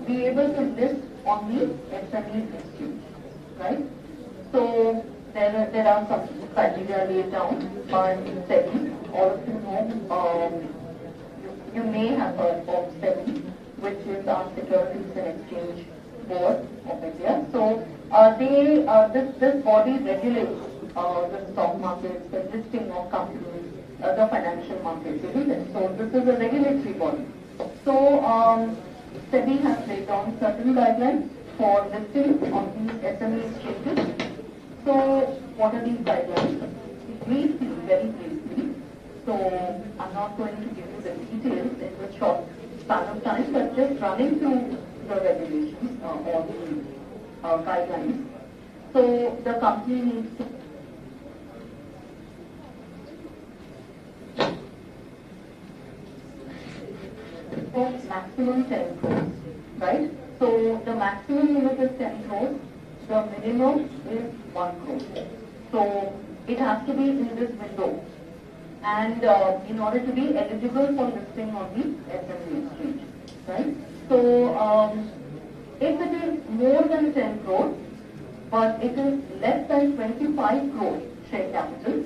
S7: be able to list on the SME exchange, right? So there are some criteria laid down by SEBI. All of you know, you may have heard of SEBI, which is our Securities and Exchange Board of India. So this body regulates the stock markets, the listing of companies, the financial markets, isn't it? So this is a regulatory body. So SEBI has laid down certain guidelines for listing on these SME exchanges. So what are these guidelines? Briefly, very briefly. So I'm not going to give you the details in the short span of time, but just running through the regulations or the guidelines. So the company needs to maximum 10 crores, right? So the maximum limit is 10 crores, the minimum is 1 crore. So it has to be in this window. And in order to be eligible for listing on the SME exchange, right? So if it is more than 10 crores, but it is less than 25 crore share capital,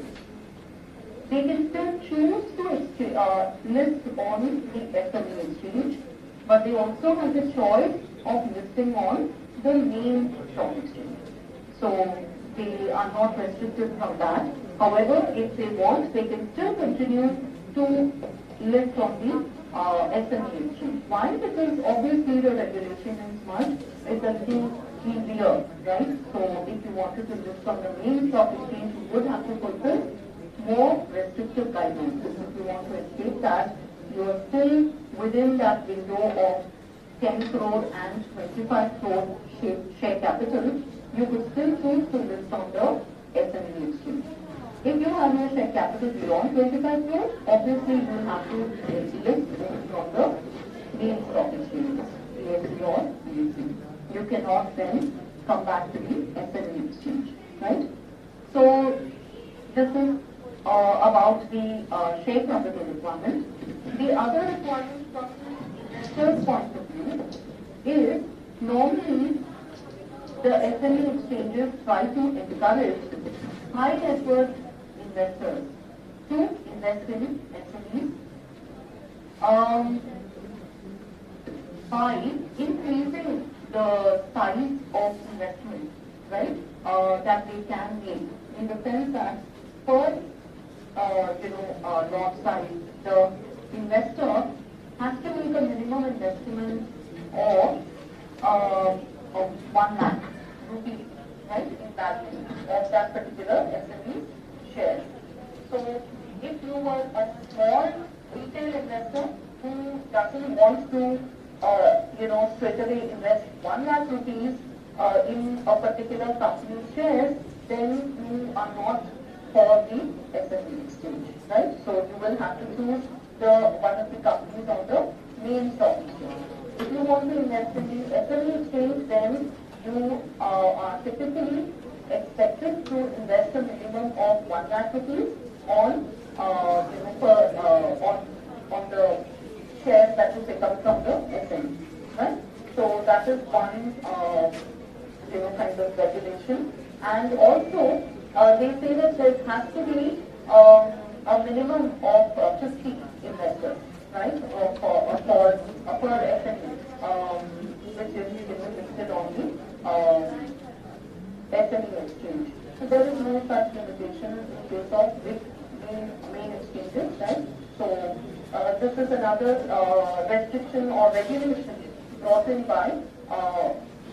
S7: they can still choose to list on the SME exchange, but they also have the choice of listing on the main stock exchange. So they are not restricted from that. However, if they want, they can still continue to list on the SME exchange. Why? Because obviously the regulation is much, it's a little easier, right? So if you wanted to list on the main stock exchange, you would have to fulfill more restrictive guidelines. If you want to escape that, you are still within that window of 10 crore and 25 crore share capital, you could still choose to list on the SME exchange. If you have your share capital beyond 25 crore, obviously you will have to list on the main stock exchanges, BSE or BSE. You cannot then come back to the SME exchange, right? So this is about the share capital requirement. The other requirement from the investor's point of view is normally the SME exchanges try to encourage high net worth investors to invest in SMEs by increasing the size of investment, right, that they can make, in the sense that per lot size, the investor has to make a minimum investment of 1 lakh rupees, right, in value of that particular SME share. So if you were a small retail investor who doesn't want to, straight away invest 1 lakh rupees in a particular company's shares, then you are not for the SME exchange, right? So you will have to choose one of the companies on the main stock exchange. If you want to invest in the SME exchange, then you are typically expected to invest a minimum of 1 lakh rupees on the shares that you pick up from the SME, right? So that is one kind of regulation. And also they say that there has to be a minimum of 50 investors, right, for per SME, which is listed on the SME exchange. So there is no such limitation in case of big main exchanges, right? So this is another restriction or regulation brought in by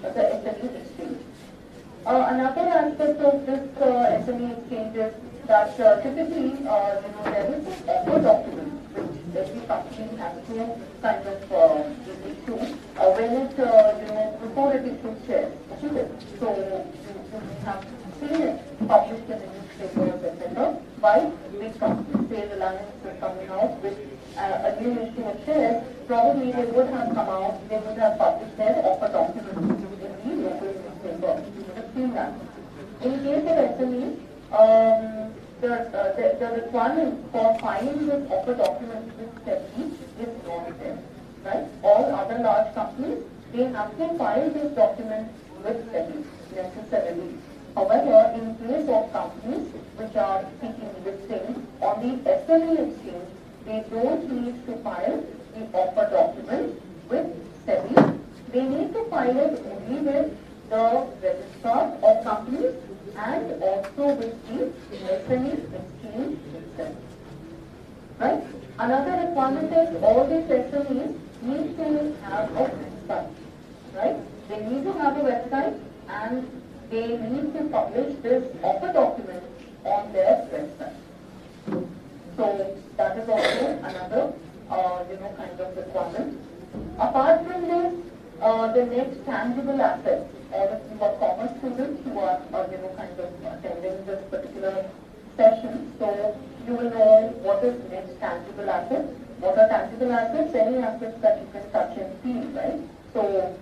S7: the SME exchange. Another aspect of this SME exchange is that typically, there is an offer document which every company has to kind of issue when it, before it issues shares. So you have seen it published in the newspapers, etc. by big companies. Say Reliance is coming out with a new issue of shares, probably they would have come out, they would have published their offer document in the local newspaper. You would have seen that. In case of SMEs, the requirement for filing this offer document with SEBI is not there. Right? All other large companies, they have to file this document with SEBI necessarily. However, in case of companies which are seeking listing on the SME exchange, they don't need to file the offer document with SEBI. They need to file it only with the registrar of companies and also with the SME exchange itself. Right? Another requirement is all these SMEs need to have a website. Right? They need to have a website and they need to publish this offer document on their website. So that is also another, kind of requirement. Apart from this, the next tangible asset, all of you are commerce students who are, kind of attending this particular session. So you will know what is next tangible asset. What are tangible assets? Any assets that you can touch and feel, right? So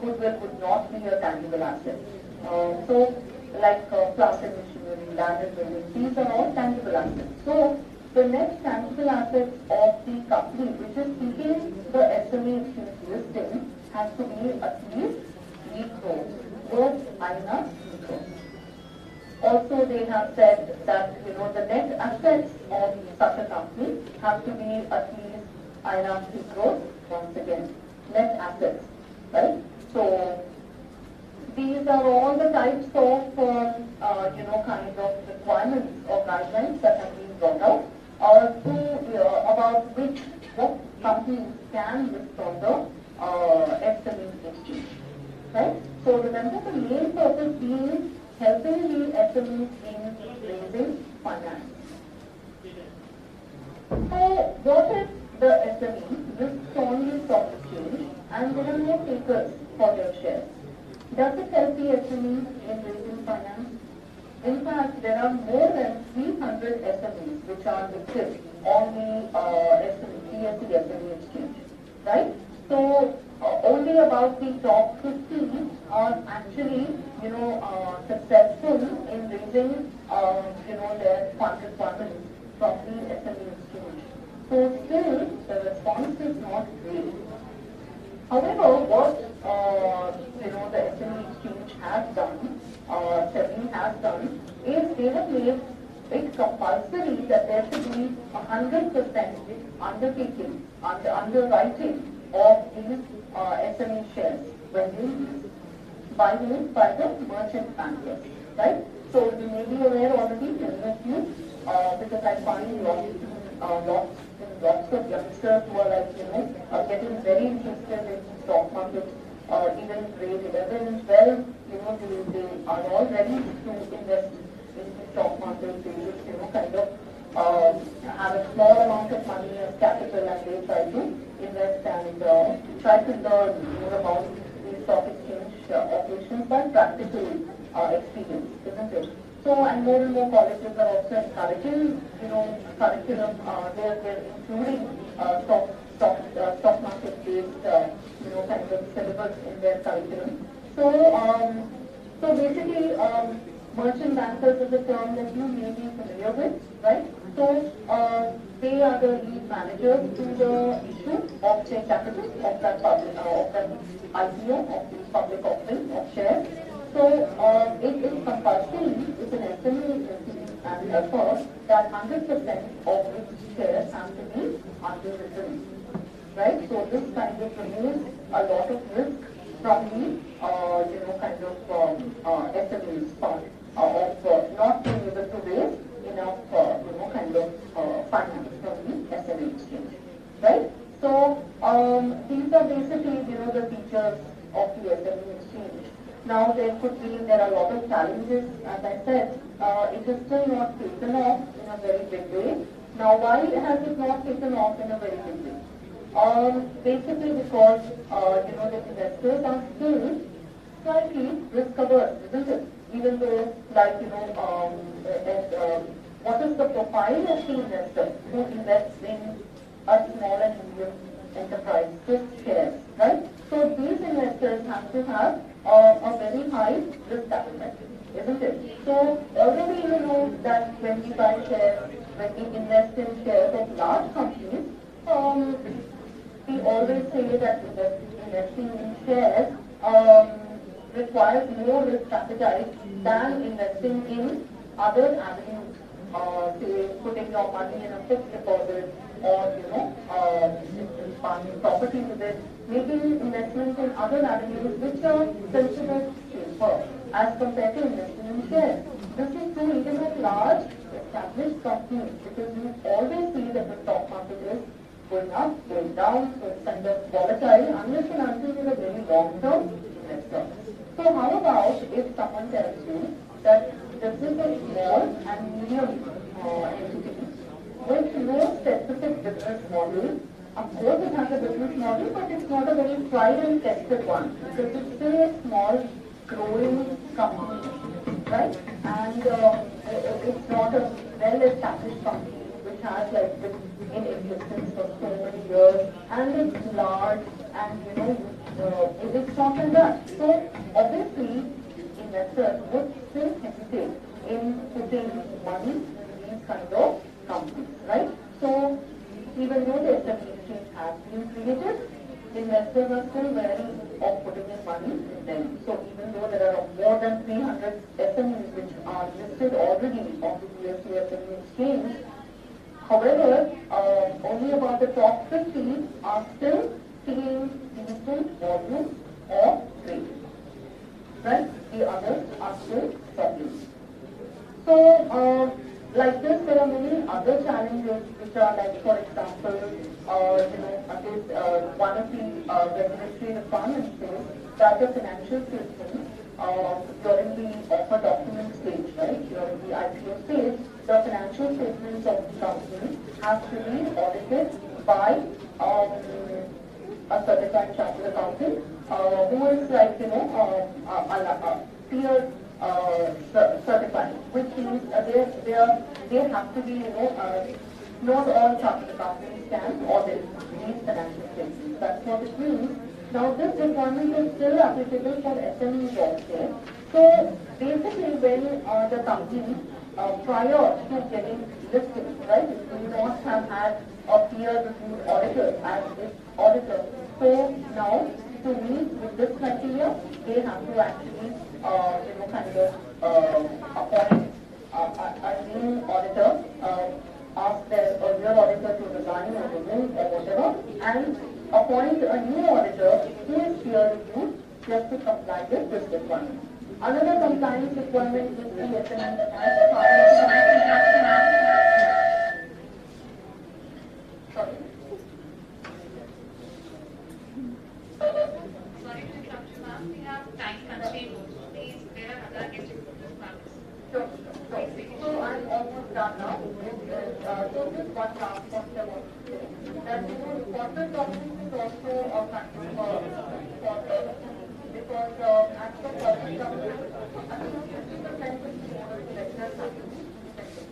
S7: goodwill would not be a tangible asset. So like plant and machinery, land and buildings, these are all tangible assets. So the next tangible asset of the company which is seeking the SME exchange listing has to be at least 3 crores. Worth INR 3 crores. Also they have said that the net assets of such a company have to be at least INR 3 crores. Once again, net assets, right? So these are all the types of kind of requirements or guidelines that have been brought out about what companies can list on the SME exchange. Right? So remember, the main purpose being helping the SMEs in raising finance. So what is the SME lists on the stock exchange and there are no takers for their shares? Does it help the SMEs in raising finance? In fact, there are more than 300 SMEs which are listed on the CSE SME exchange, right? So only about the top 50 are actually, successful in raising, their fund requirements from the SME exchange. So still, the response is not great. However, what the SME exchange has done, SEBI has done, is they have made it compulsory that there should be 100% undertaking, underwriting of these SME shares when they by the merchant bankers, right? So you may be aware already, many of you, because I find lots of youngsters who are like, getting very interested in stock market, even grade 11, 12, they are all ready to invest in the stock market. They just, kind of have a small amount of money as capital and they try to invest and try to learn more about the stock exchange operations by practical experience, isn't it? So, and more colleges are also encouraging, curriculum, they're including stock market-based, kind of syllabus in their curriculum. So basically, merchant bankers is a term that you may be familiar with, right? So, they are the lead managers to the issue of share capital of that IPO, of the public offering of shares. So, it is compulsory if an SME offer that 100% of its shares have to be underwritten. Right? So this kind of removes a lot of risk from the, SMEs part of not being able to raise enough, finance from the SME exchange. Right? So these are basically, the features of the SME exchange. Now there are a lot of challenges, as I said, it is still not taken off in a very big way. Now why has it not taken off in a very big way? Basically because, the investors are still slightly risk averse, isn't it? Even though, what is the profile of the investor who invests in a small and medium enterprise with shares, right? So these investors have to have a very high risk appetite, isn't it? So already you know that when we buy shares, when we invest in shares of large companies, we always say that investing in shares requires more risk appetite than investing in other avenues. Say putting your money in a fixed deposit or buying property with it, making investments in other avenues which are considered safer as compared to investing in shares. This is true even of large established companies because you always see that the stock market is going up, going down, so it's kind of volatile unless and until you're a very long-term investor. So how about if someone tells you that this is a small and medium entity with no specific business model? Of course it has a business model, but it's not a very tried and tested one because it's still a small growing company, right? And it's not a well-established company which has been in existence for so many years and it's large and it's not like that. So obviously investors would still hesitate in putting money in these kind of companies, right? So even though the SME exchange has been created, investors are still wary of putting in money in them. So even though there are more than 300 SMEs which are listed already on the BSE SME exchange, however, only about the top 50 are still seeing decent volume of trade. Right? The others are still struggling. So, like this, there are many other challenges which are like, for example, one of the regulatory requirements is that the financial statements during the offer document stage, right, during the IPO stage, the financial statements of the company have to be audited by a certified chartered accountant who is peer certified, which means they have to be, not all chartered accountants can audit these financial statements. That's what it means. Now this requirement is still applicable for SMEs also. So basically when the company prior to getting listed, right, it will not have had a peer-reviewed auditor as its auditor. So now to meet with this criteria, they have to actually appoint a new auditor, ask their earlier auditor to resign or remove or whatever, and appoint a new auditor who is peer-reviewed just to comply with this requirement. Another compliance requirement with the SME as far as
S3: Sorry to interrupt you, ma'am. We have time constraint also. Please, there are other executives, ma'am.
S7: Sure. So I'm almost done now. So just one last point I want to say. That corporate governance is also a factor for because as per corporate governance, I think 50% of the board of directors have to be independent.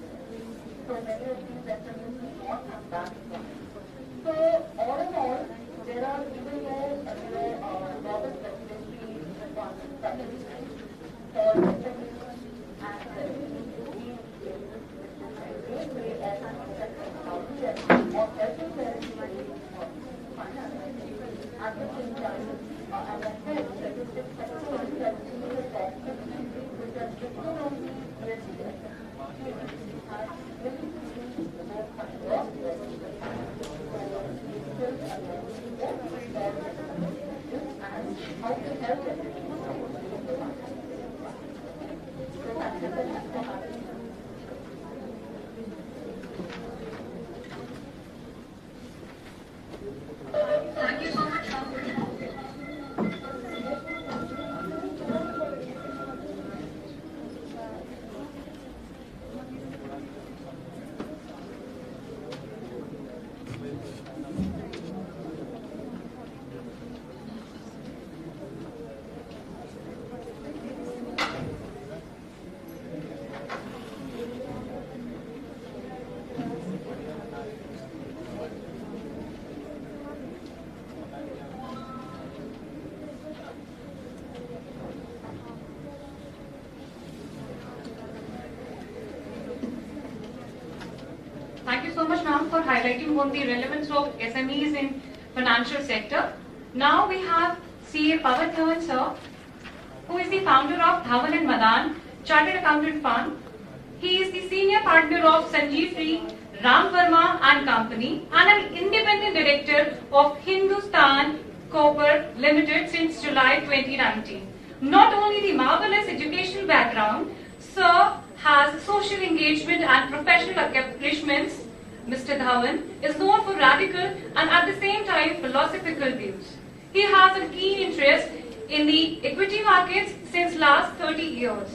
S7: So many of these SMEs do not have that. So all in all, there are even more lot of regulatory requirements that are for SMEs how to help them. So that's the best I have.
S3: Thank you so much. Thank you so much, ma'am, for highlighting on the relevance of SMEs in financial sector. Now we have CA Pawan Dhawan, sir, who is the founder of Dhawan and Madan Chartered Accountant Fund. He is the senior partner of Sanjeev Free, Ram Verma and Company, and an independent director of Hindustan Copper Limited since July 2019. Not only the marvelous educational background, sir has social engagement and professional accomplishments. Mr. Dhawan is known for radical and at the same time philosophical views. He has a keen interest in the equity markets since last 30 years.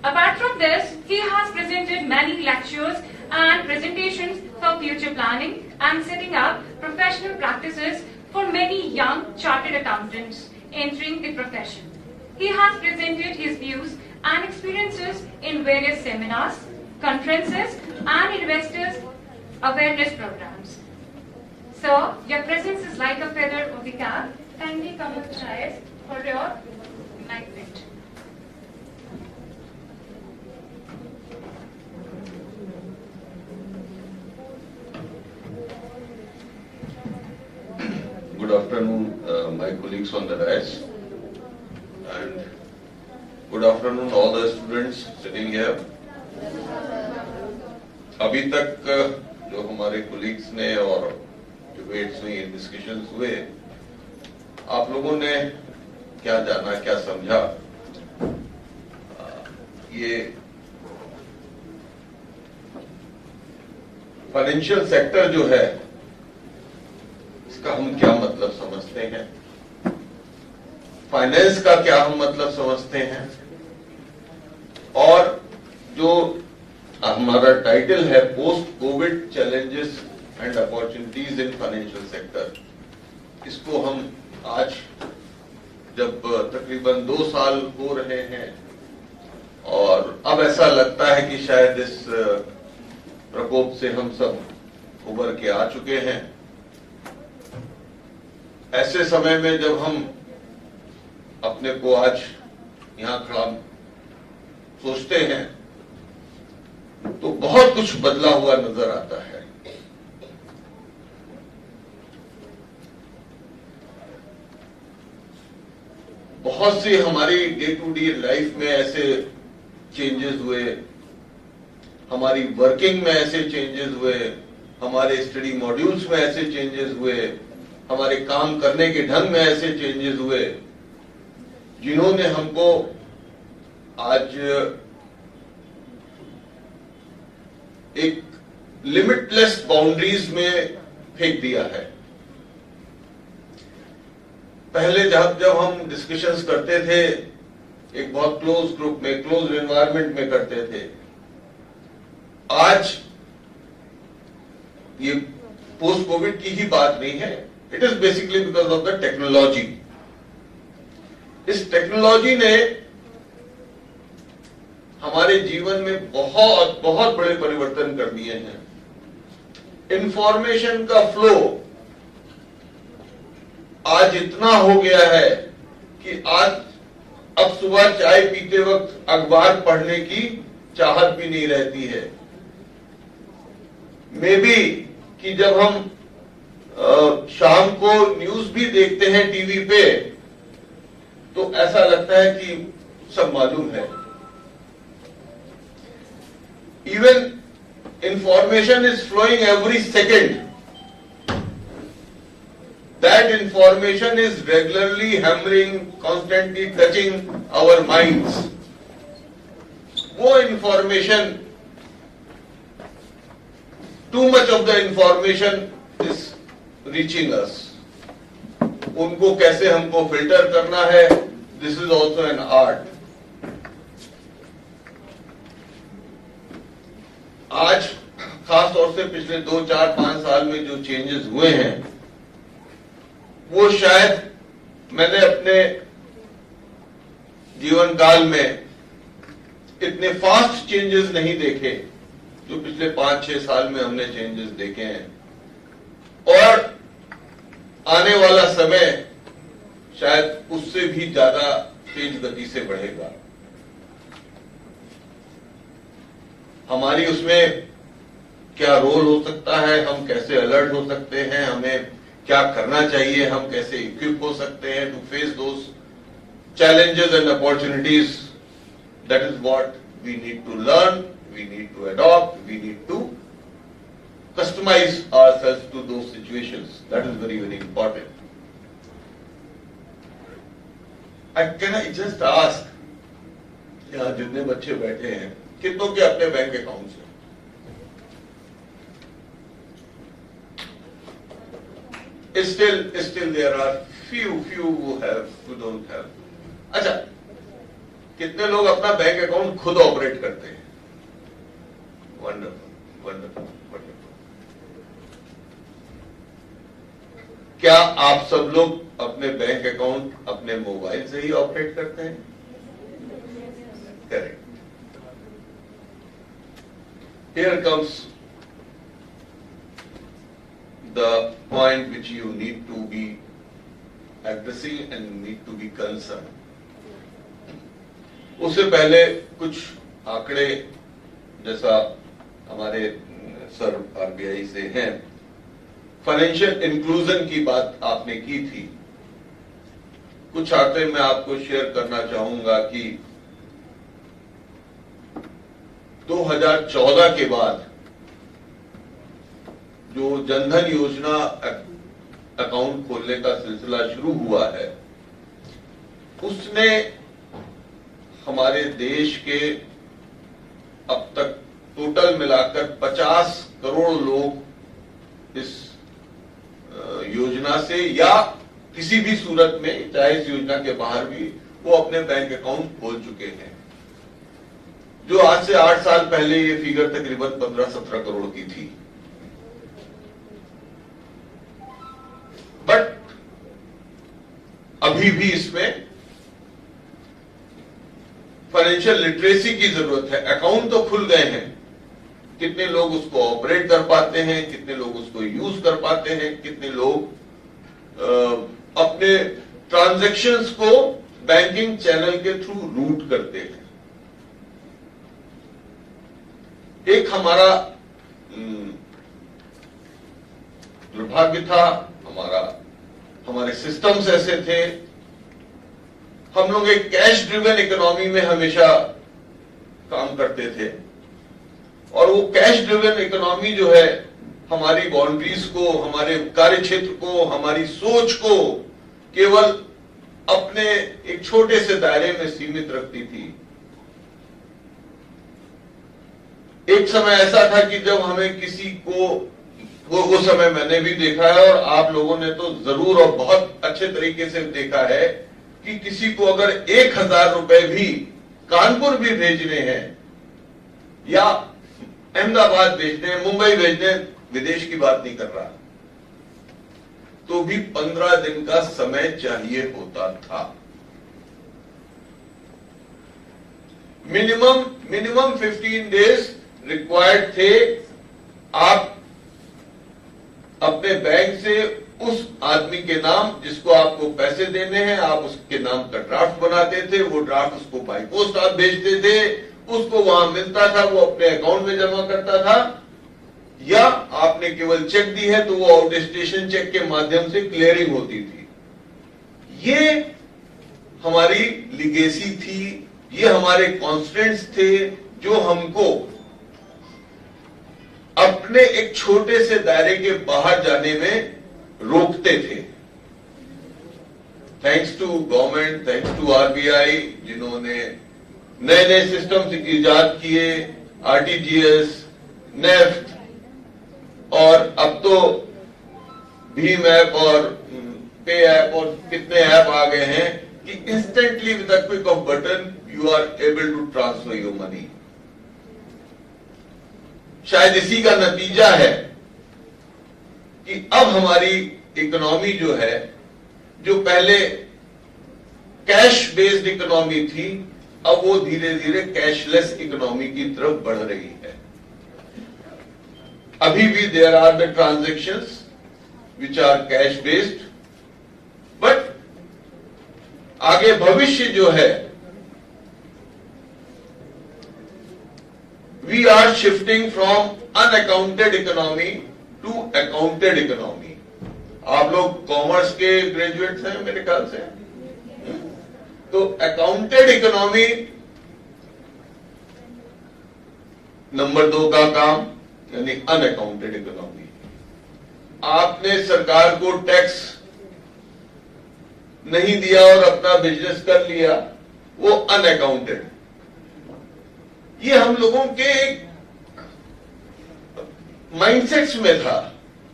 S3: Apart from this, he has presented many lectures and presentations for future planning and setting up professional practices for many young chartered accountants entering the profession. He has presented his views and experiences in various seminars, conferences, and investors' awareness programs. Sir, your presence is like a feather of the cap. Kindly come with chairs for your enlightenment.
S8: Good afternoon, my colleagues on the dais, and good afternoon all the students sitting here. अभी तक जो हमारे colleagues ने और debates में discussions हुए, आप लोगों ने क्या जाना, क्या समझा, ये फाइनेंशियल सेक्टर जो है इसका हम क्या मतलब समझते हैं, फाइनेंस का क्या हम मतलब समझते हैं, और जो हमारा टाइटल है post Covid challenges and opportunities in financial sector, इसको हम आज जब तकरीबन 2 साल हो रहे हैं और अब ऐसा लगता है कि शायद इस प्रकोप से हम सब उबर के आ चुके हैं, ऐसे समय में जब हम अपने को आज यहां खड़ा सोचते हैं तो बहुत कुछ बदला हुआ नजर आता है। बहुत सी हमारी डे टू डे लाइफ में ऐसे चेंजेस हुए, हमारी वर्किंग में ऐसे चेंजेस हुए, हमारे स्टडी मॉड्यूल्स में ऐसे चेंजेस हुए, हमारे काम करने के ढंग में ऐसे चेंजेस हुए जिन्होंने हमको आज एक लिमिटलेस बाउंड्रीज में फेंक दिया है। पहले जब हम डिस्कशंस करते थे एक बहुत क्लोज ग्रुप में, क्लोज एनवायरनमेंट में करते थे, आज ये पोस्ट कोविड की ही बात नहीं है, it is basically because of the technology. इस टेक्नोलॉजी ने हमारे जीवन में बहुत बहुत बड़े परिवर्तन कर दिए हैं। इंफॉर्मेशन का फ्लो आज इतना हो गया है कि आज अब सुबह चाय पीते वक्त अखबार पढ़ने की चाहत भी नहीं रहती है। मे बी कि जब हम शाम को न्यूज भी देखते हैं टीवी पे तो ऐसा लगता है कि सब मालूम है। Even information is flowing every second. that information is regularly hammering, constantly touching our minds. वो information, too much of the information is reaching us. उनको कैसे हमको filter करना है, this is also an art. आज खास तौर से पिछले 2, 4, 5 साल में जो चेंजेस हुए हैं, वो शायद मैंने अपने जीवन काल में इतने फास्ट चेंजेस नहीं देखे जो पिछले 5-6 साल में हमने चेंजेस देखे हैं, और आने वाला समय शायद उससे भी ज्यादा तेज गति से बढ़ेगा। हमारी उसमें क्या रोल हो सकता है, हम कैसे अलर्ट हो सकते हैं, हमें क्या करना चाहिए, हम कैसे इक्विप हो सकते हैं to face those challenges and opportunities, that is what we need to learn, we need to adopt, we need to customize ourselves to those situations. That is very, very important. Can I just ask, यहाँ जितने बच्चे बैठे हैं, कितनों के अपने bank accounts हैं? Still there are few who don't have. अच्छा, कितने लोग अपना बैंक अकाउंट खुद ऑपरेट करते हैं? वंडरफुल। क्या आप सब लोग अपने बैंक अकाउंट अपने मोबाइल से ही ऑपरेट करते हैं? Correct. Here comes the point which you need to be addressing and need to be concerned. उससे पहले कुछ आंकड़े, जैसा हमारे सर आरबीआई से हैं, फाइनेंशियल इंक्लूजन की बात आपने की थी। कुछ आंकड़े मैं आपको शेयर करना चाहूंगा कि 2014 के बाद जो जनधन योजना अकाउंट खोलने का सिलसिला शुरू हुआ है, उसने हमारे देश के अब तक टोटल मिलाकर 50 करोड़ लोग इस योजना से या किसी भी सूरत में, चाहे इस योजना के बाहर भी, वो अपने बैंक अकाउंट खोल चुके हैं। जो आज से 8 साल पहले ये फिगर तकरीबन 15-17 करोड़ की थी। बट अभी भी इसमें फाइनेंशियल लिटरेसी की जरूरत है। अकाउंट तो खुल गए हैं, कितने लोग उसको ऑपरेट कर पाते हैं, कितने लोग उसको यूज कर पाते हैं, कितने लोग अपने ट्रांजैक्शंस को बैंकिंग चैनल के थ्रू रूट करते हैं। एक हमारा दुर्भाग्य था, हमारे सिस्टम्स ऐसे थे, हम लोग एक कैश ड्रिवन इकोनॉमी में हमेशा काम करते थे, और वो कैश ड्रिवन इकोनॉमी जो है हमारी बाउंड्रीज को, हमारे कार्य क्षेत्र को, हमारी सोच को केवल अपने एक छोटे से दायरे में सीमित रखती थी। एक समय ऐसा था कि जब हमें किसी को, वो समय मैंने भी देखा है और आप लोगों ने तो जरूर और बहुत अच्छे तरीके से देखा है कि किसी को अगर 1000 रुपए भी कानपुर भी भेजने हैं या अहमदाबाद भेजने, मुंबई भेजने, विदेश की बात नहीं कर रहा, तो भी 15 दिन का समय चाहिए होता था। मिनिमम 15 डेज रिक्वायर्ड थे। आप अपने बैंक से उस आदमी के नाम, जिसको आपको पैसे देने हैं, आप उसके नाम का ड्राफ्ट बनाते थे, वो ड्राफ्ट उसको बाई पोस्ट आप भेजते थे, उसको वहां मिलता था, वो अपने अकाउंट में जमा करता था, या आपने केवल चेक दी है तो वो आउट स्टेशन चेक के माध्यम से क्लियरिंग होती थी। ये हमारी लिगेसी थी, ये हमारे कॉन्स्टेंट्स थे जो हमको अपने एक छोटे से दायरे के बाहर जाने में रोकते थे। Thanks to government, thanks to RBI, जिन्होंने नए नए सिस्टम्स इजाद किए, आरटीजीएस, नेफ्ट, और अब तो भीम ऐप और पे ऐप और कितने ऐप आ गए हैं कि instantly with the click of button you are able to transfer your money. शायद इसी का नतीजा है कि अब हमारी इकोनॉमी जो है, जो पहले कैश बेस्ड इकोनॉमी थी, अब वो धीरे धीरे कैशलेस इकोनॉमी की तरफ बढ़ रही है। अभी भी there are the transactions which are cash based, but आगे भविष्य जो है, we are shifting from unaccounted economy to accounted economy. आप लोग कॉमर्स के ग्रेजुएट्स हैं मेरे ख्याल से, तो अकाउंटेड इकोनॉमी नंबर 2 का काम, यानी अनअकाउंटेड इकोनॉमी। आपने सरकार को टैक्स नहीं दिया और अपना बिजनेस कर लिया, वो अनअकाउंटेड। ये हम लोगों के माइंडसेट्स में था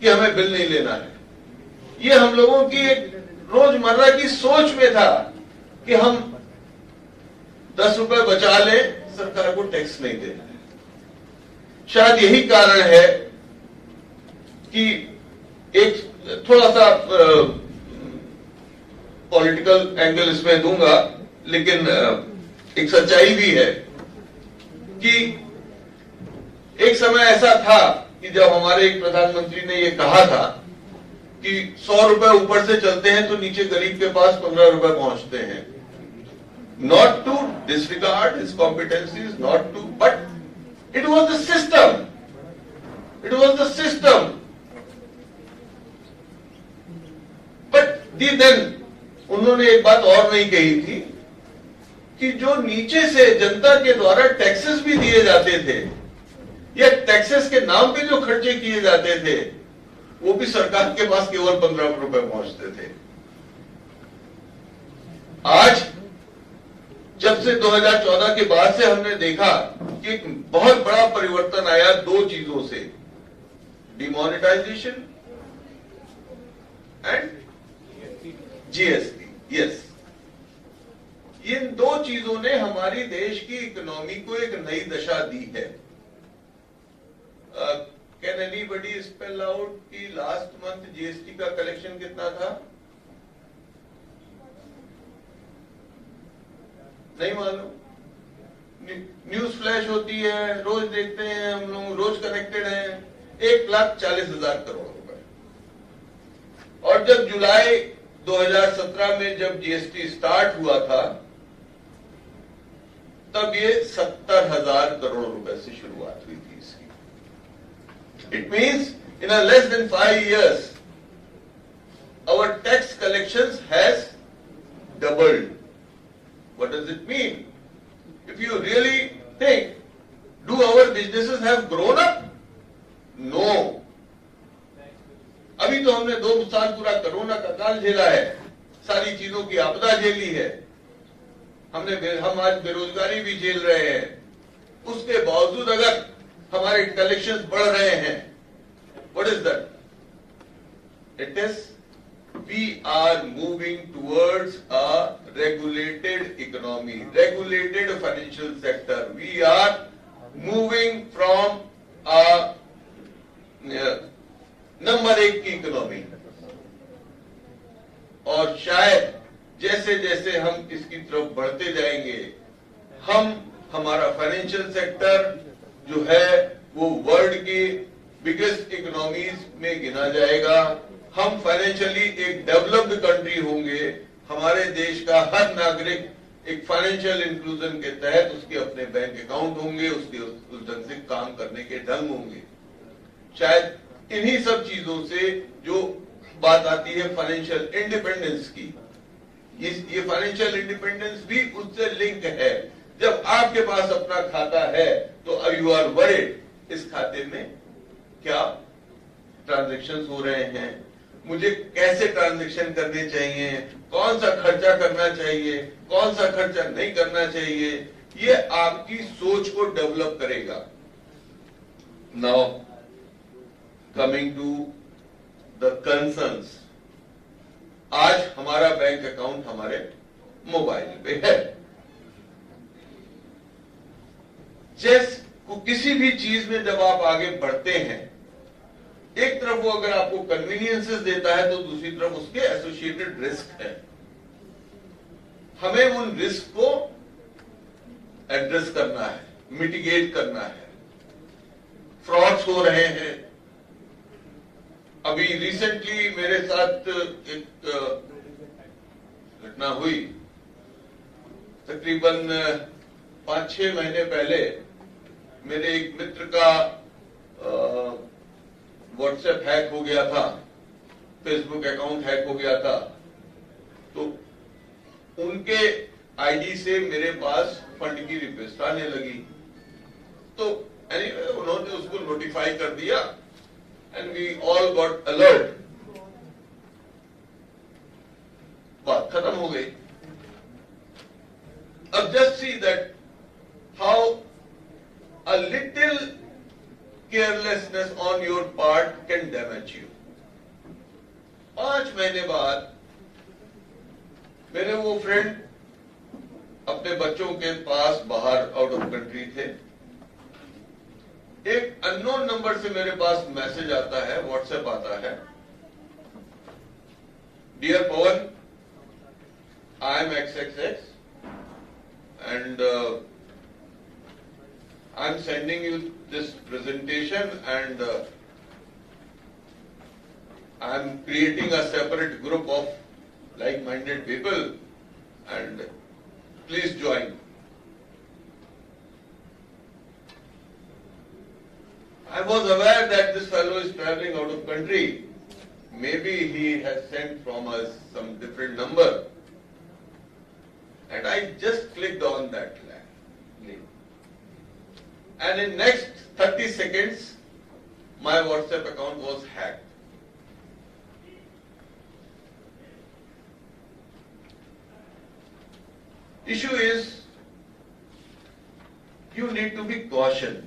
S8: कि हमें बिल नहीं लेना है। ये हम लोगों की एक रोजमर्रा की सोच में था कि हम 10 रुपए बचा लें, सरकार को टैक्स नहीं देना है। शायद यही कारण है कि एक थोड़ा सा पॉलिटिकल एंगल इसमें दूंगा, लेकिन एक सच्चाई भी है कि एक समय ऐसा था कि जब हमारे एक प्रधानमंत्री ने ये कहा था कि 100 रुपए ऊपर से चलते हैं तो नीचे गरीब के पास 15 रुपए पहुंचते हैं। Not to disregard his competencies, not to, but it was the system, it was the system. But then उन्होंने एक बात और नहीं कही थी कि जो नीचे से जनता के द्वारा टैक्सेस भी दिए जाते थे, या टैक्सेस के नाम पे जो खर्चे किए जाते थे, वो भी सरकार के पास केवल 15 रुपए पहुंचते थे। आज जब से 2014 के बाद से हमने देखा कि एक बहुत बड़ा परिवर्तन आया 2 चीजों से, डिमोनेटाइजेशन एंड जीएसटी। यस, इन 2 चीजों ने हमारी देश की इकोनॉमी को एक नई दशा दी है। कैन एनीबडी स्पेल आउट कि लास्ट मंथ जीएसटी का कलेक्शन कितना था? नहीं मालूम? न्यूज फ्लैश होती है, रोज देखते हैं हम लोग, रोज कनेक्टेड हैं। 1,40,000 करोड़ रुपए। और जब जुलाई 2017 में जब जीएसटी स्टार्ट हुआ था, तब ये 70,000 करोड़ रुपए से शुरुआत हुई थी इसकी। It means in a less than 5 years our tax collections has doubled. What does it mean? If you really think, do our businesses have grown up? No. अभी तो हमने 2 साल पूरा कोरोना का काल झेला है, सारी चीजों की आपदा झेली है, हम आज बेरोजगारी भी झेल रहे हैं। उसके बावजूद अगर हमारे कलेक्शंस बढ़ रहे हैं, what is that? It is we are moving towards a regulated economy, regulated financial sector. We are moving from a number 1 की इकोनॉमी। और शायद जैसे जैसे हम इसकी तरफ बढ़ते जाएंगे, हमारा फाइनेंशियल सेक्टर जो है वो वर्ल्ड की बिगेस्ट इकोनॉमीज में गिना जाएगा। हम फाइनेंशियली एक डेवलप्ड कंट्री होंगे। हमारे देश का हर नागरिक एक फाइनेंशियल इंक्लूजन के तहत उसके अपने बैंक अकाउंट होंगे, उसके उस ढंग से काम करने के ढंग होंगे। शायद इन्हीं सब चीजों से जो बात आती है फाइनेंशियल इंडिपेंडेंस की, ये फाइनेंशियल इंडिपेंडेंस भी उससे लिंक है। जब आपके पास अपना खाता है तो अब यू आर वरीड, इस खाते में क्या ट्रांजैक्शंस हो रहे हैं, मुझे कैसे ट्रांजैक्शन करने चाहिए, कौन सा खर्चा करना चाहिए, कौन सा खर्चा नहीं करना चाहिए, ये आपकी सोच को डेवलप करेगा। Now coming to the concerns, आज हमारा बैंक अकाउंट हमारे मोबाइल पे है। जैसे किसी भी चीज में जब आप आगे बढ़ते हैं, एक तरफ वो अगर आपको कन्वीनियंसेस देता है तो दूसरी तरफ उसके एसोसिएटेड रिस्क है। हमें उन रिस्क को एड्रेस करना है, मिटिगेट करना है। फ्रॉड्स हो रहे हैं। अभी रिसेंटली मेरे साथ एक घटना हुई, तकरीबन 5-6 महीने पहले मेरे एक मित्र का व्हाट्सएप हैक हो गया था, फेसबुक अकाउंट हैक हो गया था। तो उनके आईडी से मेरे पास फंड की रिक्वेस्ट आने लगी। तो उन्होंने उसको नोटिफाई कर दिया and we all got alert. बात खत्म हो गई। अब just see that how a little carelessness on your part can damage you. 5 महीने बाद मेरे वो फ्रेंड अपने बच्चों के पास बाहर आउट ऑफ कंट्री थे। एक अननोन नंबर से मेरे पास मैसेज आता है, व्हाट्सएप आता है, dear Pawan, I am XXX and I'm sending you this presentation and I'm creating a separate group of like-minded people and please join. I was aware that this fellow is traveling out of country. Maybe he has sent from us some different number. And I just clicked on that link. And in next 30 seconds, my WhatsApp account was hacked. Issue is, you need to be cautious.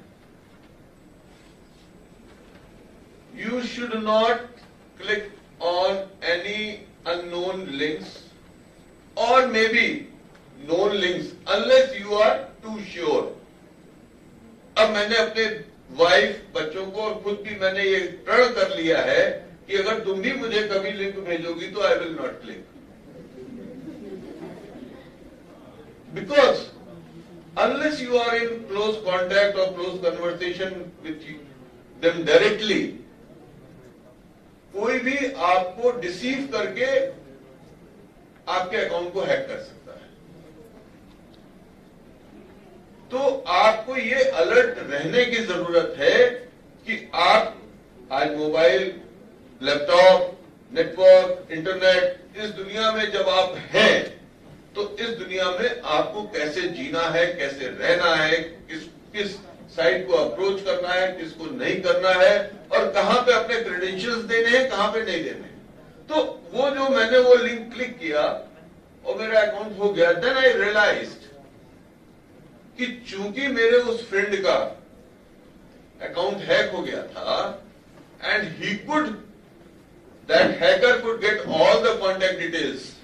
S8: You should not click on any unknown links or maybe known links unless you are too sure. अब मैंने अपने wife, बच्चों को और खुद भी मैंने ये प्रण कर लिया है कि अगर तुम भी मुझे कभी लिंक भेजोगी तो I will not click, because unless you are in close contact और close conversation with them directly, कोई भी आपको डिसीव करके आपके अकाउंट को हैक कर सकता है। तो आपको ये अलर्ट रहने की जरूरत है कि आप आज मोबाइल, लैपटॉप, नेटवर्क, इंटरनेट, इस दुनिया में जब आप हैं तो इस दुनिया में आपको कैसे जीना है, कैसे रहना है, किस साइट को अप्रोच करना है, किसको नहीं करना है और कहां पे अपने क्रेडेंशियल्स देने हैं, कहां पे नहीं देने हैं। तो वो जो मैंने वो लिंक क्लिक किया और मेरा अकाउंट हो गया, देन आई रियलाइज्ड कि चूंकि मेरे उस फ्रेंड का अकाउंट हैक हो गया था and he could, that hacker could get all the contact details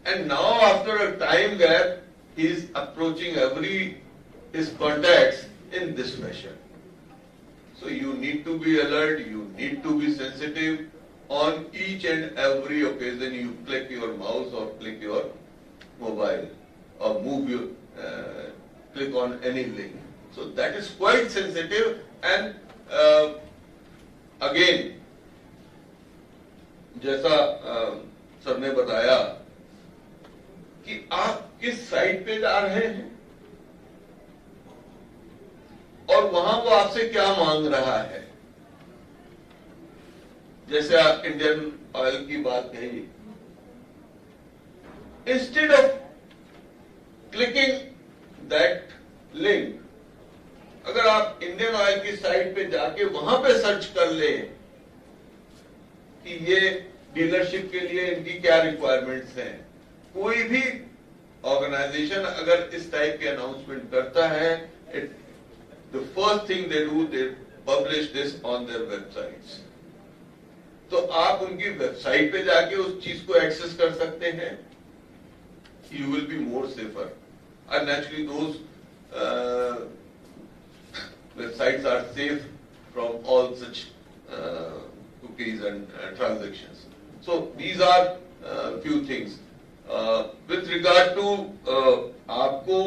S8: and now after a time gap he is approaching every his contacts in this fashion. So you need to be alert, you need to be sensitive on each and every occasion you click your mouse or click your mobile or move your click on any link. So that is quite sensitive and again जैसा sir ने बताया कि आप किस site पे जा रहे हैं और वहां वो आपसे क्या मांग रहा है। जैसे आप इंडियन ऑयल की बात कही, instead of clicking that link, अगर आप इंडियन ऑयल की साइट पे जाके वहां पे सर्च कर ले कि कि ये डीलरशिप के लिए इनकी क्या रिक्वायरमेंट्स हैं। कोई भी ऑर्गेनाइजेशन अगर इस टाइप के अनाउंसमेंट करता है, the first thing they do, they publish this on their websites. तो आप उनकी वेबसाइट पे जाके उस चीज को एक्सेस कर सकते हैं। You will be more safer and naturally those websites are safe from all such cookies and transactions. So these are few things. With regard to आपको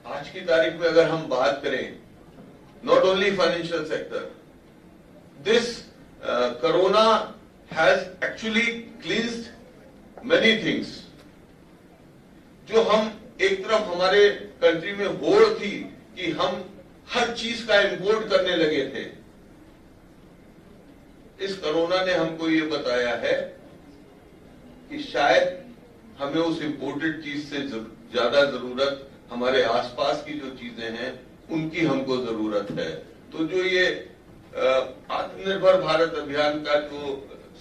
S8: आज की तारीख में अगर हम बात करें, not only financial sector, this corona has actually cleansed many things. जो हम एक तरफ हमारे कंट्री में होड़ थी कि हम हर चीज का इंपोर्ट करने लगे थे, इस कोरोना ने हमको ये बताया है कि शायद हमें उस इंपोर्टेड चीज से ज्यादा जरूरत हमारे आसपास की जो चीजें हैं उनकी हमको जरूरत है। तो जो ये आत्मनिर्भर भारत अभियान का जो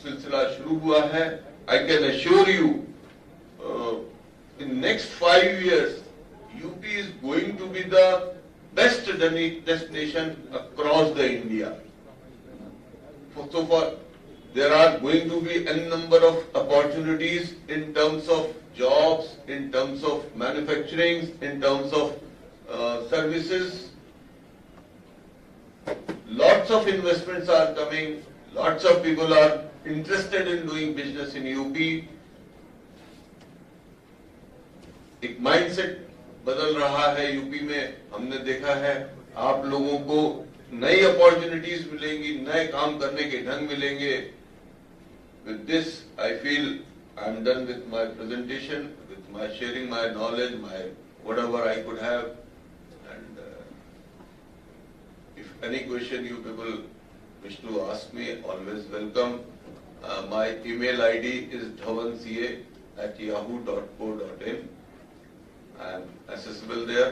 S8: सिलसिला शुरू हुआ है, I can assure you in next 5 years UP is going to be the best destination across the India. So far, there are going to be a number of opportunities in terms of jobs, in terms of manufacturing, in terms of services. Lots of investments are coming. Lots of people are interested in doing business in UP. एक mindset बदल रहा है UP में, हमने देखा है। आप लोगों को नई अपॉर्चुनिटीज मिलेंगी, नए काम करने के ढंग मिलेंगे। With this I feel I am done with my presentation, with my sharing my knowledge, my whatever I could have, and if any question you people wish to ask me, always welcome. My email ID is dhawanca@yahoo.co.in. I am accessible there.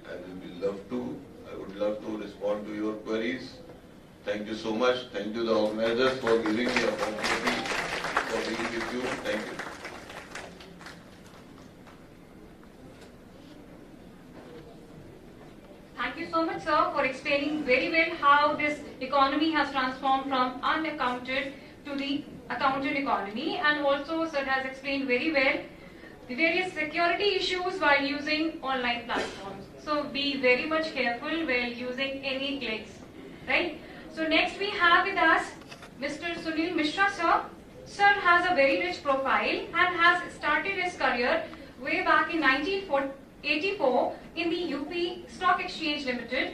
S8: I would love to respond to your queries. Thank you so much. Thank you the organizers for giving me the opportunity for being with you. Thank you.
S6: Thank you so much, sir, for explaining very well how this economy has transformed from unaccounted to the accounted economy, and also sir has explained very well the various security issues while using online platforms. So be very much careful while using any clicks, right? So next we have with us Mr. Sunil Mishra, sir. Sir has a very rich profile and has started his career way back in 1984 in the UP Stock Exchange Limited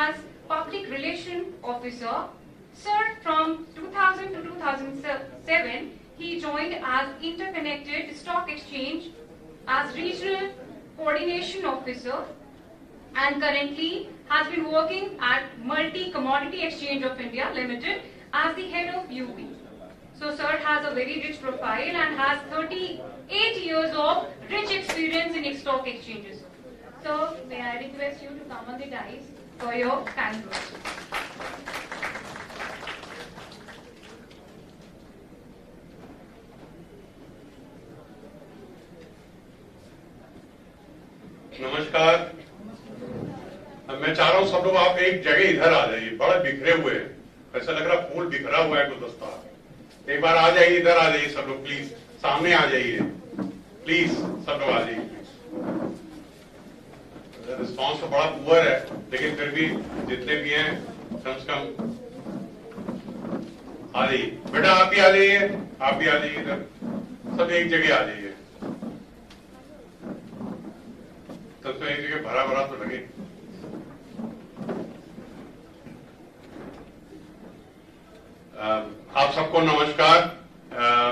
S6: as Public Relation Officer. Sir, from 2000 to 2007, he joined as Interconnected Stock Exchange as Regional Coordination Officer, and currently has been working at Multi Commodity Exchange of India Limited as the head of UP. So sir has a very rich profile and has 38 years of rich experience in stock exchanges. So may I request you to come on the dais for your kind words.
S9: नमस्कार। मैं चाह रहा हूँ सब लोग आप एक जगह इधर आ जाइए, बड़े बिखरे हुए हैं, ऐसा लग रहा फूल बिखरा हुआ है गुलदस्ता। एक बार आ जाइए, इधर आ जाइए सब लोग, प्लीज सामने आ जाइए, प्लीज सब लोग आ जाइए प्लीज। रिस्पॉन्स तो बड़ा पुअर है, लेकिन फिर भी जितने भी हैं कम से कम आ जाइए। बेटा आप भी आ जाइए, आप भी आ जाइए इधर, सब एक जगह आ जाइए। तब तो एक जगह भरा भरा तो लगे। आप सबको नमस्कार।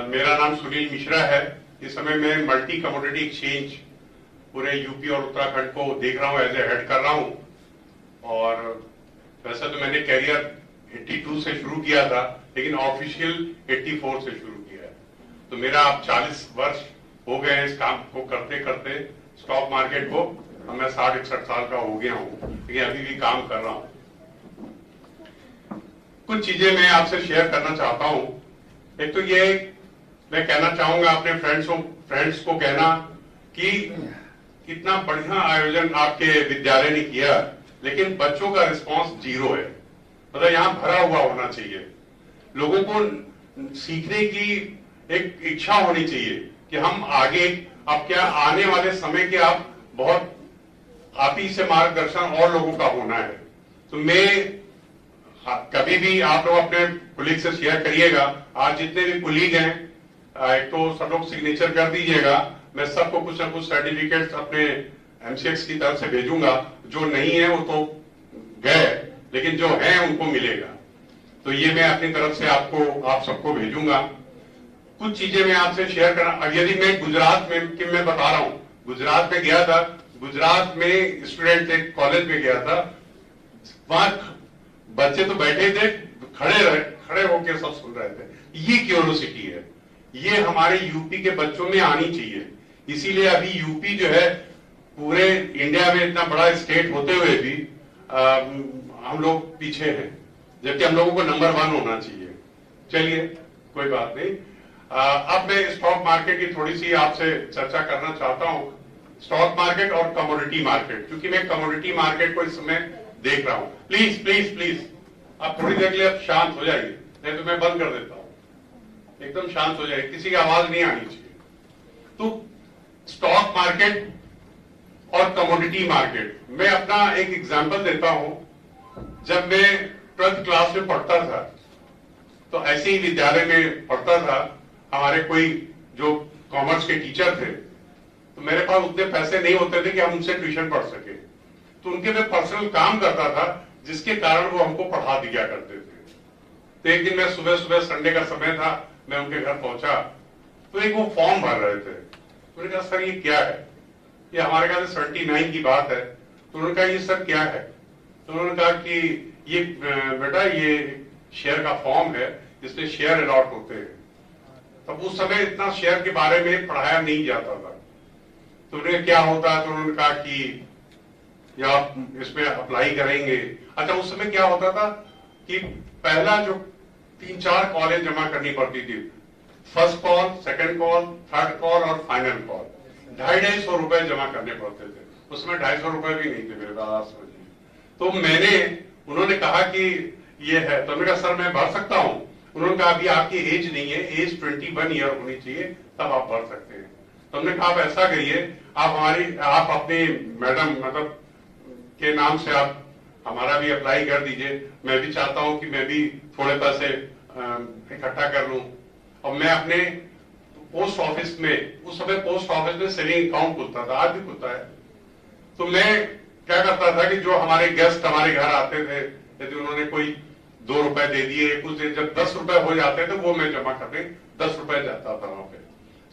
S9: मेरा नाम सुनील मिश्रा है। इस समय मैं मल्टी कमोडिटी एक्सचेंज पूरे यूपी और उत्तराखंड को देख रहा हूँ, एज ए हेड कर रहा हूँ। और वैसे तो मैंने कैरियर 82 से शुरू किया था, लेकिन ऑफिशियल 84 से शुरू किया है। तो मेरा अब 40 वर्ष हो गए हैं इस काम को करते करते स्टॉक मार्केट को। मैं 60-61 साल का हो गया हूँ, लेकिन अभी भी काम कर रहा हूँ। कुछ चीजें मैं आपसे शेयर करना चाहता हूं। एक तो ये मैं कहना चाहूंगा अपने फ्रेंड्स को कहना कि कितना बढ़िया आयोजन आपके विद्यालय ने किया, लेकिन बच्चों का रिस्पांस 0 है। मतलब यहाँ भरा हुआ होना चाहिए। लोगों को सीखने की एक इच्छा होनी चाहिए कि हम आगे, अब क्या आने वाले समय के आप ही से मार्गदर्शन और लोगों का होना है। तो मैं कभी भी आप लोग अपने कुलीग से शेयर करिएगा। आज जितने भी कुलीग हैं, एक तो सब लोग सिग्नेचर कर दीजिएगा। मैं सबको कुछ ना कुछ सर्टिफिकेट अपने एमसीएक्स की तरफ से भेजूंगा। जो नहीं है वो तो गए, लेकिन जो है उनको मिलेगा। तो ये मैं अपनी तरफ से आप सबको भेजूंगा। कुछ चीजें मैं आपसे शेयर करना। अब यदि मैं गुजरात में कि मैं बता रहा हूं, गुजरात में गया था। गुजरात में स्टूडेंट एक कॉलेज में गया था, वहां बच्चे तो बैठे थे, खड़े होकर सब सुन रहे थे। ये क्यूरियोसिटी है, ये हमारे यूपी के बच्चों में आनी चाहिए। इसीलिए अभी यूपी जो है पूरे इंडिया में इतना बड़ा स्टेट होते हुए भी हम लोग पीछे हैं, जबकि हम लोगों को नंबर 1 होना चाहिए। चलिए कोई बात नहीं। अब मैं स्टॉक मार्केट की थोड़ी सी आपसे चर्चा करना चाहता हूं। स्टॉक मार्केट और कमोडिटी मार्केट, क्योंकि मैं कमोडिटी मार्केट को इस समय देख रहा हूं। प्लीज प्लीज प्लीज आप थोड़ी देर के लिए शांत हो जाइए, नहीं तो मैं बंद कर देता हूं। एकदम शांत हो जाइए, किसी की आवाज नहीं आनी चाहिए। तो स्टॉक मार्केट और कमोडिटी मार्केट, मैं अपना एक एग्जांपल देता हूं। जब मैं 12th क्लास में पढ़ता था, तो ऐसे ही विद्यालय में पढ़ता था। हमारे कोई जो कॉमर्स के टीचर थे, तो मेरे पास उतने पैसे नहीं होते थे कि हम उनसे ट्यूशन पढ़ सके। तो उनके मैं पर्सनल काम करता था, जिसके कारण वो हमको पढ़ा दिया करते थे। तो एक दिन मैं सुबह संडे का समय था, मैं उनके घर पहुंचा, तो एक वो फॉर्म भर रहे थे। उन्होंने कहा सर ये क्या है? ये हमारे ख्याल से 79 की बात है। तो उन्होंने कहा ये सर क्या है? तो उन्होंने कहा कि ये बेटा ये शेयर का फॉर्म है, जिसमें शेयर अलॉट होते हैं। तब उस समय इतना शेयर के बारे में पढ़ाया नहीं जाता था। तो उन्हें क्या होता है? तो उन्होंने कहा कि या आप इसमें अप्लाई करेंगे। अच्छा, उस समय क्या होता था कि पहला जो 3-4 कॉलेज जमा करनी पड़ती थी, first call, second call, third call और फाइनल कॉल। 250 रुपए जमा करने पड़ते थे। उसमें 250 रुपए भी नहीं थे मेरे पास। तो उन्होंने कहा कि ये है, तो मैंने कहा सर मैं भर सकता हूं? उन्होंने कहा अभी आपकी एज नहीं है, एज 21 ईयर होनी चाहिए, तब आप भर सकते हैं। तो हमने कहा आप ऐसा करिए, आप अपने मैडम मतलब के नाम से आप हमारा भी अप्लाई कर दीजिए। मैं भी चाहता हूं कि मैं भी थोड़े पैसे इकट्ठा कर लूं। और मैं अपने पोस्ट ऑफिस में, उस समय पोस्ट ऑफिस में सेविंग अकाउंट खुलता था, आज भी खुलता है। तो मैं क्या करता था कि जो हमारे गेस्ट हमारे घर आते थे, यदि उन्होंने कोई 2 रुपए दे दिए, कुछ दिन जब 10 रुपए हो जाते थे, वो मैं जमा करने 10 रुपए जाता था वहां पे।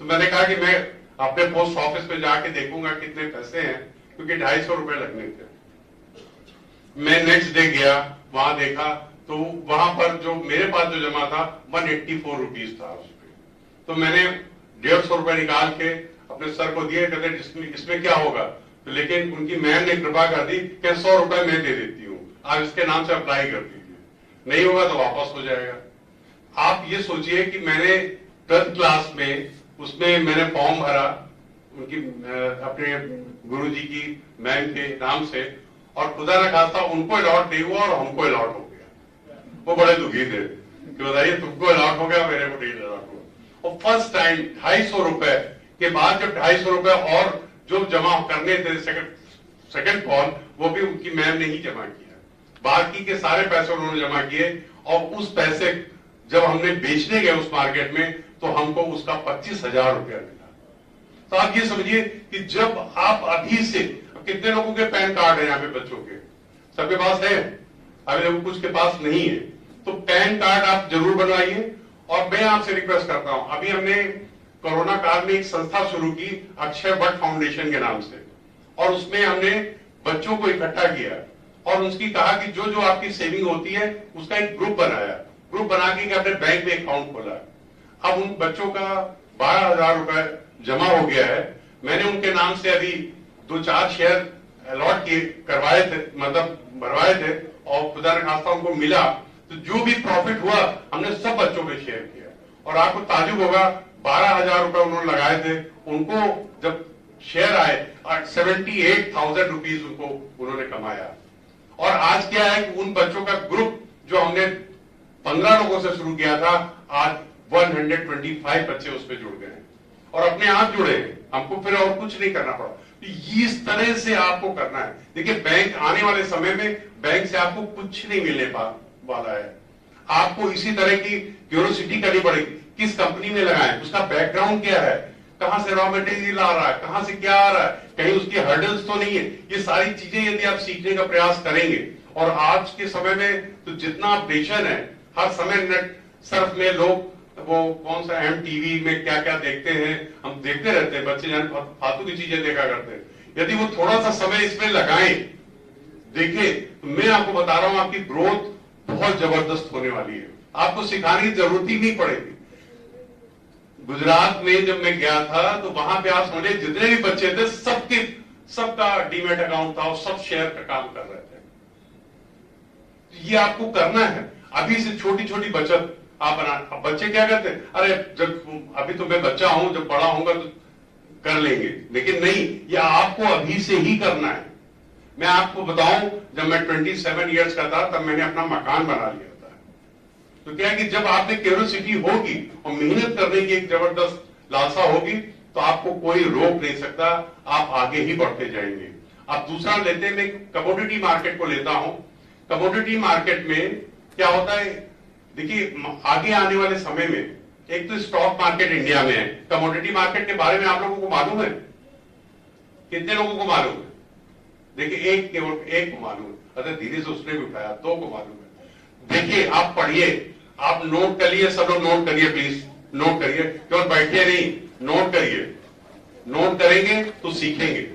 S9: तो मैंने कहा कि मैं अपने पोस्ट ऑफिस में जाके देखूंगा कितने पैसे हैं, क्योंकि 250 रुपए लगने थे। मैं नेक्स्ट डे गया, वहां देखा तो वहां पर जो मेरे पास जो जमा था 184 रुपीज था उसमें। तो मैंने 150 रुपए निकाल के अपने सर को दिए, कहते इसमें क्या होगा? तो लेकिन उनकी मैम ने कृपा कर दी कि 100 रुपए मैं दे देती हूँ, आप इसके नाम से अप्लाई कर दीजिए, नहीं होगा तो वापस हो जाएगा। आप ये सोचिए कि मैंने 12th क्लास में उसमें मैंने फॉर्म भरा उनकी अपने गुरुजी की मैम के नाम से, और खुदा न खास्ता उनको अलॉट नहीं हुआ और हमको अलॉट हो गया। वो बड़े दुखी थे कि बताइए तुमको अलॉट हो गया, मेरे को नहीं अलॉट हुआ। और फर्स्ट टाइम 250 रुपए के बाद जब 250 रुपए और जो जमा करने थे सेकंड कॉल, वो भी उनकी मैम ने ही जमा किया। बाकी के सारे पैसे उन्होंने जमा किए, और उस पैसे जब हमने बेचने गए उस मार्केट में, तो हमको उसका 25,000 रुपया मिला। तो आप ये समझिए कि जब आप अभी से, कितने लोगों के पैन कार्ड है यहाँ पे बच्चों के? सबके पास है? अभी लोगों कुछ के पास नहीं है। तो पैन कार्ड आप जरूर बनवाइए। और मैं आपसे रिक्वेस्ट करता हूं, अभी हमने कोरोना काल में एक संस्था शुरू की अक्षय वट फाउंडेशन के नाम से, और उसमें हमने बच्चों को इकट्ठा किया और उसकी कहा कि जो जो आपकी सेविंग होती है उसका एक ग्रुप बनाया, ग्रुप बना के अपने बैंक में अकाउंट खोला। अब उन बच्चों का 12,000 रुपए जमा हो गया है। मैंने उनके नाम से अभी 2-4 शेयर अलॉट किए, करवाए थे, मतलब भरवाए थे, और खुदा न खास्ता उनको मिला। तो जो भी प्रॉफिट हुआ हमने सब बच्चों में शेयर किया। और आपको ताजुब होगा 12,000 रुपए उन्होंने लगाए थे, उनको जब शेयर आए 78,000 रुपीज उनको उन्होंने कमाया। और आज क्या है कि उन बच्चों का ग्रुप जो हमने 15 लोगों से शुरू किया था, आज 125 बच्चे उसमें जुड़ गए हैं और अपने आप जुड़े हैं, हमको फिर और कुछ नहीं करना पड़ा। तो इस तरह से आपको करना है। देखिए बैंक आने वाले समय में बैंक से आपको कुछ नहीं मिलने वाला है, आपको इसी तरह की क्यूरियोसिटी करनी पड़ेगी, किस कंपनी में लगाएं, उसका बैकग्राउंड क्या है, कहां से रॉ मटेरियल आ रहा है, कहां से क्या आ रहा है, कहीं उसकी हर्डल्स तो नहीं है। ये सारी चीजें यदि आप सीखने का प्रयास करेंगे, और आज के समय में तो जितना अपडेशन है, हर समय नेट सर्फ में लोग वो कौन सा MTV में क्या क्या देखते हैं, हम देखते रहते हैं, बच्चे जाने फालतू की चीजें देखा करते हैं। यदि वो थोड़ा सा समय इसमें लगाएं, देखिए, तो मैं आपको बता रहा हूं आपकी ग्रोथ बहुत जबरदस्त होने वाली है, आपको सिखाने की जरूरत ही नहीं पड़ेगी। गुजरात में जब मैं गया था तो वहां पे आप समझे जितने भी बच्चे थे सबका डीमेट अकाउंट था और सब शेयर का काम कर रहे थे। ये आपको करना है, अभी से छोटी छोटी बचत आप बना। बच्चे क्या करते हैं, अरे जब अभी तो मैं बच्चा हूं, जब बड़ा होऊंगा तो कर लेंगे, लेकिन नहीं, ये आपको अभी से ही करना है। मैं आपको बताऊं, जब मैं 27 इयर्स का था तब मैंने अपना मकान बना लिया था। तो क्या है कि जब आप में क्यूरियोसिटी होगी और मेहनत करने की एक जबरदस्त लालसा होगी तो आपको कोई रोक नहीं सकता, आप आगे ही बढ़ते जाएंगे। अब दूसरा लेते हैं, मैं कमोडिटी मार्केट को लेता हूं। कमोडिटी मार्केट में क्या होता है, देखिए आगे आने वाले समय में एक तो स्टॉक मार्केट इंडिया में है, कमोडिटी मार्केट के बारे में आप लोगों को मालूम है? कितने लोगों को मालूम है? देखिए एक को मालूम है, अरे धीरे से उसने भी उठाया, 2 को मालूम है। देखिए आप पढ़िए, आप नोट करिए, सब लोग नोट करिए प्लीज, नोट करिए, केवल बैठिए नहीं, नोट करिए। नोट करेंगे तो सीखेंगे।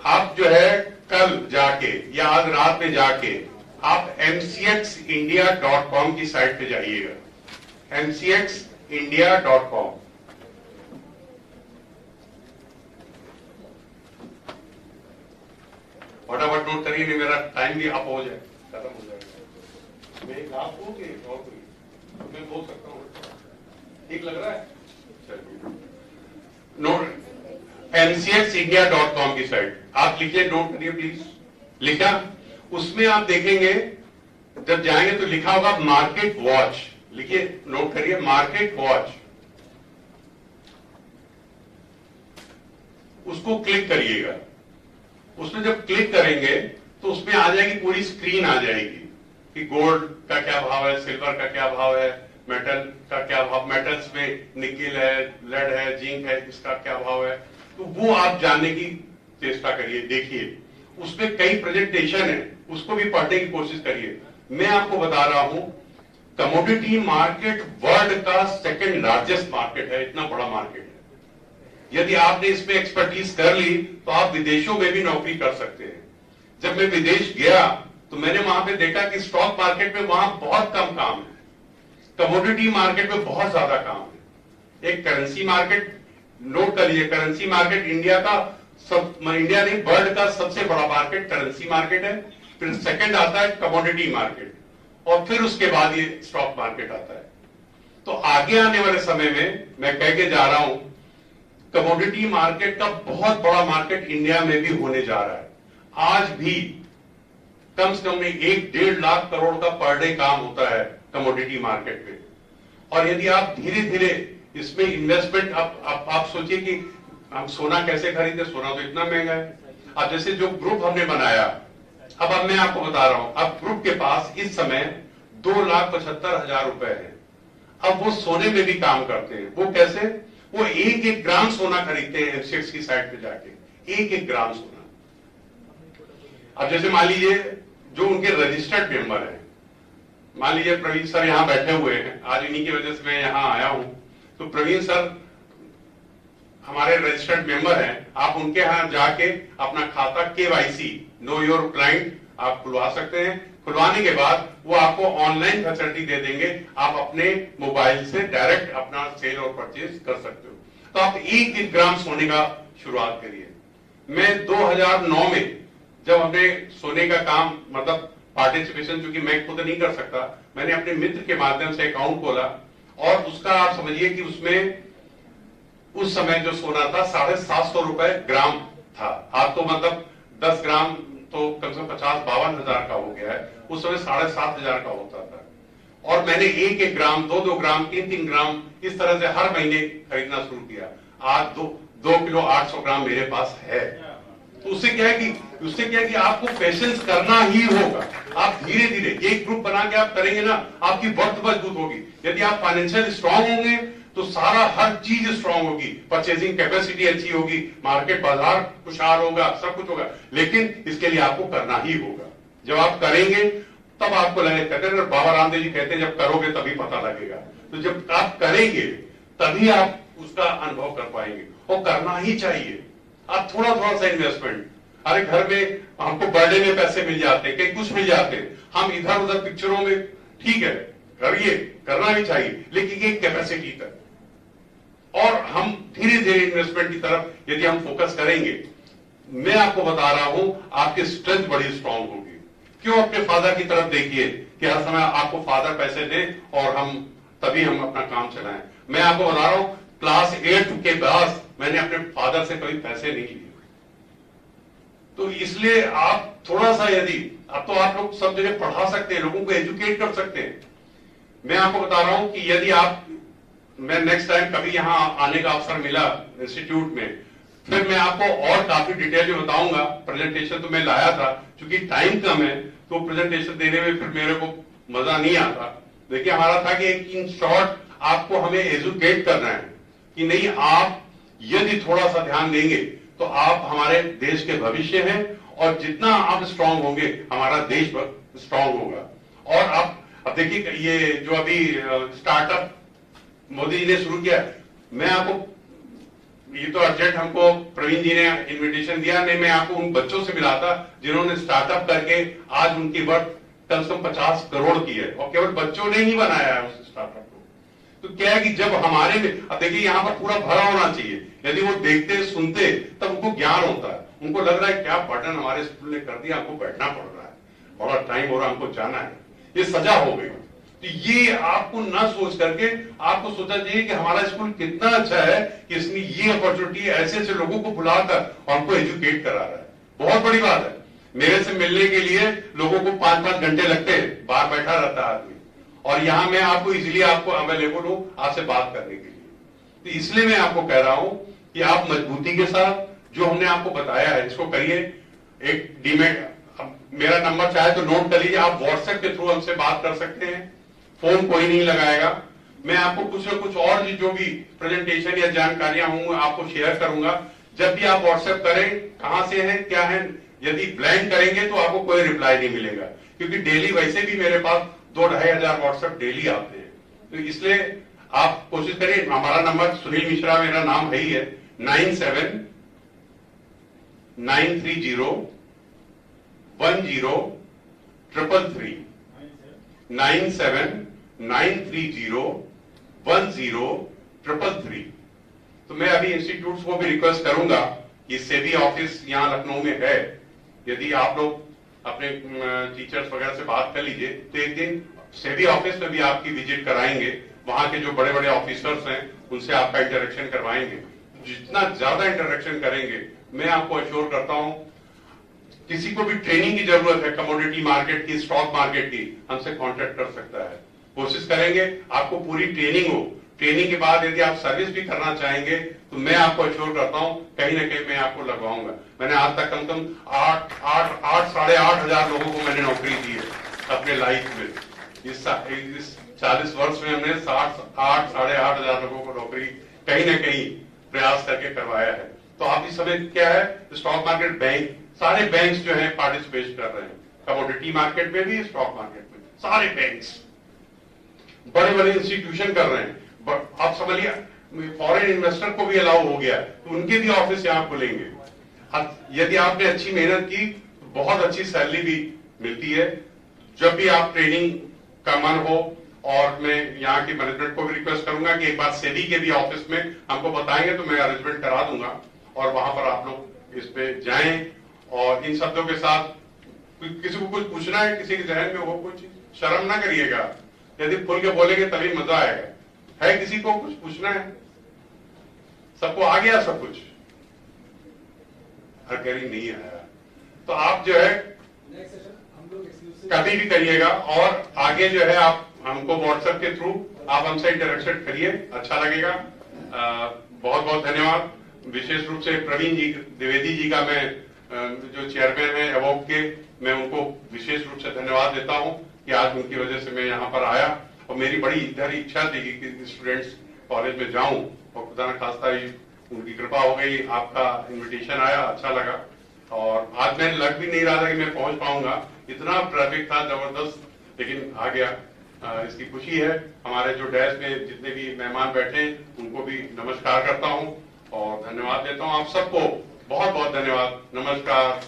S9: आप जो है कल जाके या आज रात में जाके आप mcxindia.com की साइट पे जाइएगा, mcxindia.com। फटाफट नोट करिए, नहीं मेरा टाइम भी अप हो जाए, खत्म हो जाएगा। मैं एक आप हूं कि और कोई, मैं बोल सकता हूँ, ठीक लग रहा है? नोट mcxindia.com की साइट आप लिखिए, नोट करिए प्लीज। लिखा, उसमें आप देखेंगे जब जाएंगे तो लिखा होगा मार्केट वॉच, लिखिए, नोट करिए, मार्केट वॉच। उसको क्लिक करिएगा। उसमें जब क्लिक करेंगे तो उसमें आ जाएगी, पूरी स्क्रीन आ जाएगी कि गोल्ड का क्या भाव है, सिल्वर का क्या भाव है, मेटल का क्या भाव, मेटल्स में निकेल है, लेड है, जिंक है, इसका क्या भाव है। तो वो आप जानने की चेष्टा करिए, देखिए उसमें कई प्रेजेंटेशन है, उसको भी पढ़ने की कोशिश करिए। मैं आपको बता रहा हूं, कमोडिटी मार्केट वर्ल्ड का सेकंड लार्जेस्ट मार्केट है, इतना बड़ा मार्केट है। यदि आपने इसमें एक्सपर्टीज कर ली तो आप विदेशों में भी नौकरी कर सकते हैं। जब मैं विदेश गया तो मैंने वहां पे देखा कि स्टॉक मार्केट में वहां बहुत कम काम है, कमोडिटी मार्केट में बहुत ज्यादा काम है। एक करेंसी मार्केट, नोट कर लीजिए, करेंसी मार्केट इंडिया का इंडिया नहीं, वर्ल्ड का सबसे बड़ा मार्केट करेंसी मार्केट है। फिर सेकंड आता है कमोडिटी मार्केट, और फिर उसके बाद ये स्टॉक मार्केट आता है। तो आगे आने वाले समय में मैं कह के जा रहा हूं, कमोडिटी मार्केट का बहुत बड़ा मार्केट इंडिया में भी होने जा रहा है। आज भी कम से कम 1-1.5 लाख करोड़ का पर डे काम होता है कमोडिटी मार्केट में। और यदि आप धीरे धीरे इसमें इन्वेस्टमेंट, आप सोचिए कि हम सोना कैसे खरीदे, सोना तो इतना महंगा है। अब जैसे जो ग्रुप हमने बनाया, अब मैं आपको बता रहा हूं, अब ग्रुप के पास इस समय 2,75,000 रुपए है। अब वो सोने में भी काम करते हैं। वो कैसे? वो 1-1 ग्राम सोना खरीदते हैं MCX की साइट पे जाके, 1-1 ग्राम सोना। अब जैसे मान लीजिए जो उनके रजिस्टर्ड मेंबर हैं, मान लीजिए प्रवीण सर यहां बैठे हुए हैं, आज इन्हीं की वजह से मैं यहां आया हूं। तो प्रवीण सर हमारे रजिस्टर्ड मेंबर हैं, आप उनके यहां जाके अपना खाता KYC, नो योर क्लाइंट, आप खुलवा सकते हैं। खुलवाने के बाद वो आपको ऑनलाइन फैसिलिटी दे देंगे, आप अपने मोबाइल से डायरेक्ट अपना सेल और परचेज कर सकते हो। तो आप 1-1 ग्राम सोने का शुरुआत करिए। मैं 2009 में जब हमने सोने का काम, मतलब पार्टिसिपेशन, चूंकि मैं खुद नहीं कर सकता, मैंने अपने मित्र के माध्यम से अकाउंट खोला और उसका आप समझिए कि उसमें उस समय जो सोना था 750 रुपए ग्राम था। आप तो मतलब 10 ग्राम तो कम से कम 50-52 हजार का हो गया है, उस समय 7,500 का होता था। और मैंने 1-1 ग्राम, 2-2 ग्राम, 3-3 ग्राम इस तरह से हर महीने खरीदना शुरू किया। आज 2 किलो 800 ग्राम मेरे पास है। तो उससे क्या है कि आपको पेशेंस करना ही होगा। आप धीरे धीरे एक ग्रुप बना के आप करेंगे ना, आपकी वर्थ मजबूत होगी। यदि आप फाइनेंशियल स्ट्रांग होंगे तो सारा हर चीज स्ट्रांग होगी, परचेजिंग कैपेसिटी अच्छी होगी, मार्केट बाजार खुशहाल होगा, सब कुछ होगा। लेकिन इसके लिए आपको करना ही होगा। जब आप करेंगे तब आपको लगेगा, कहते हैं बाबा रामदेव जी कहते हैं जब करोगे तभी पता लगेगा। तो जब आप करेंगे तभी आप उसका अनुभव कर पाएंगे, और करना ही चाहिए। आप थोड़ा थोड़ा सा इन्वेस्टमेंट, अरे घर में हमको बर्थडे में पैसे मिल जाते हैं, कहीं कुछ मिल जाते हैं, हम इधर उधर पिक्चरों में, ठीक है करिए, करना भी चाहिए, लेकिन एक कैपेसिटी तक। और हम धीरे धीरे इन्वेस्टमेंट की तरफ यदि हम फोकस करेंगे, मैं आपको बता रहा हूं आपकी स्ट्रेंथ बड़ी स्ट्रांग होगी। क्यों अपने फादर की तरफ देखिए कि हर समय आपको फादर पैसे दे और तभी हम अपना काम चलाएं। मैं आपको बता रहा हूं क्लास 8 के बाद मैंने अपने फादर से कभी पैसे नहीं लिए। तो इसलिए आप थोड़ा सा, यदि अब तो आप लोग सब जगह पढ़ा सकते हैं, लोगों को एजुकेट कर सकते हैं। मैं आपको बता रहा हूं कि यदि मैं नेक्स्ट टाइम कभी यहां आने का अवसर मिला इंस्टीट्यूट में, फिर मैं आपको और काफी डिटेल में बताऊंगा। प्रेजेंटेशन तो मैं लाया था, क्योंकि टाइम कम है तो प्रेजेंटेशन देने में फिर मेरे को मजा नहीं आता। देखिए हमारा था कि इन शॉर्ट आपको हमें एजुकेट करना है कि नहीं, आप यदि थोड़ा सा ध्यान देंगे तो आप हमारे देश के भविष्य हैं, और जितना आप स्ट्रांग होंगे हमारा देश स्ट्रांग होगा। और अब देखिए ये जो अभी स्टार्टअप मोदी जी ने शुरू किया, मैं आपको, ये तो अर्जेंट हमको प्रवीण जी ने इनविटेशन दिया, नहीं मैं आपको उन बच्चों से मिला था जिन्होंने स्टार्टअप करके आज उनकी वर्थ कम से कम 50 करोड़ की है, और केवल बच्चों ने ही बनाया है उस स्टार्टअप को। तो क्या है कि जब हमारे में, अब देखिए यहाँ पर पूरा भरा होना चाहिए, यदि वो देखते सुनते तब उनको ज्ञान होता है, उनको लग रहा है क्या बटन हमारे स्कूल ने कर दिया, हमको बैठना पड़ रहा है, बड़ा टाइम हो रहा है, हमको जाना है, ये सजा हो गई। तो ये आपको ना सोच करके आपको सोचना चाहिए कि हमारा स्कूल कितना अच्छा है कि इसमें ये अपॉर्चुनिटी ऐसे ऐसे लोगों को बुलाकर हमको एजुकेट करा रहा है। बहुत बड़ी बात है। मेरे से मिलने के लिए लोगों को 5-5 घंटे लगते हैं, बाहर बैठा रहता है आदमी, और यहां मैं आपको इसलिए आपको अवेलेबल हूं आपसे बात करने के लिए। तो इसलिए मैं आपको कह रहा हूं कि आप मजबूती के साथ जो हमने आपको बताया है इसको करिए। एक डीमेट, मेरा नंबर चाहे तो नोट कर लीजिए, आप व्हाट्सएप के थ्रू हमसे बात कर सकते हैं, फोन कोई नहीं लगाएगा। मैं आपको कुछ न कुछ और जो भी प्रेजेंटेशन या जानकारियां होंगी आपको शेयर करूंगा। जब भी आप व्हाट्सएप करें, कहां से हैं क्या है, यदि ब्लैंक करेंगे तो आपको कोई रिप्लाई नहीं मिलेगा, क्योंकि डेली वैसे भी मेरे पास 2-2.5 हजार व्हाट्सएप डेली आते हैं। तो इसलिए आप कोशिश करिए। हमारा नंबर सुनील मिश्रा मेरा नाम है ही है, 97-930-1033 97-930-1033। तो मैं अभी इंस्टीट्यूट को भी रिक्वेस्ट करूंगा कि सेबी ऑफिस यहाँ लखनऊ में है, यदि आप लोग अपने टीचर्स वगैरह से बात कर लीजिए तो एक दिन सेबी ऑफिस में भी आपकी विजिट कराएंगे। वहां के जो बड़े बड़े ऑफिसर्स हैं उनसे आपका इंटरेक्शन करवाएंगे। जितना ज्यादा इंटरेक्शन करेंगे, मैं आपको अश्योर करता हूं, किसी को भी ट्रेनिंग की जरूरत है कमोडिटी मार्केट की, स्टॉक मार्केट की, हमसे कांटेक्ट कर सकता है। कोशिश करेंगे आपको पूरी ट्रेनिंग हो। ट्रेनिंग के बाद यदि आप सर्विस भी करना चाहेंगे तो मैं आपको अश्योर करता हूं कहीं ना कहीं मैं आपको लगवाऊंगा। मैंने आज तक कम से कम 8-8.5 हजार लोगों को मैंने नौकरी दी है अपने लाइफ में। इस 40 वर्ष में हमने 8-8.5 हजार लोगों को नौकरी कहीं ना कहीं प्रयास करके करवाया है। तो आप इस समय क्या है, स्टॉक मार्केट, बैंक, सारे बैंक्स जो है पार्टिसिपेट कर रहे हैं, कमोडिटी मार्केट में भी, स्टॉक मार्केट में, सारे बैंक्स, बड़े बड़े इंस्टीट्यूशन कर रहे हैं। आप समझिए फॉरेन इन्वेस्टर को भी अलाउ हो गया तो उनके भी ऑफिस यहाँ खुलेंगे। यदि आपने अच्छी मेहनत की तो बहुत अच्छी सैलरी भी मिलती है। जब भी आप ट्रेनिंग का मन हो, और मैं यहाँ की मैनेजमेंट को भी रिक्वेस्ट करूंगा कि एक बार सेबी के भी ऑफिस में हमको बताएंगे तो मैं अरेंजमेंट करा दूंगा, और वहां पर आप लोग इस पे जाएं। और इन शब्दों के साथ किसी को कुछ पूछना है, किसी के जहन में हो कुछ, शर्म ना करिएगा, यदि खुल के बोलेंगे तभी मजा आएगा। है किसी को कुछ पूछना है? सबको आ गया सब कुछ? हर कहीं नहीं आया तो आप जो है कभी भी करिएगा, और आगे जो है आप हमको व्हाट्सएप के थ्रू आप हमसे इंटरेक्शन करिए, अच्छा लगेगा। बहुत बहुत धन्यवाद। विशेष रूप से प्रवीण जी द्विवेदी जी का मैं जो चेयरमैन है एवोक के, मैं उनको विशेष रूप से धन्यवाद देता हूं कि आज उनकी वजह से मैं यहाँ पर आया, और मेरी बड़ी इधर इच्छा थी कि स्टूडेंट्स कॉलेज में जाऊं, और खुदा न खास्ता ही उनकी कृपा हो गई, आपका इन्विटेशन आया, अच्छा लगा। और आज मैं लग भी नहीं रहा था कि मैं पहुंच पाऊंगा, इतना ट्रैफिक था जबरदस्त, लेकिन आ गया। इसकी खुशी है। हमारे जो डैश में जितने भी मेहमान बैठे उनको भी नमस्कार करता हूं और धन्यवाद देता हूं। आप सबको बहुत बहुत धन्यवाद, नमस्कार।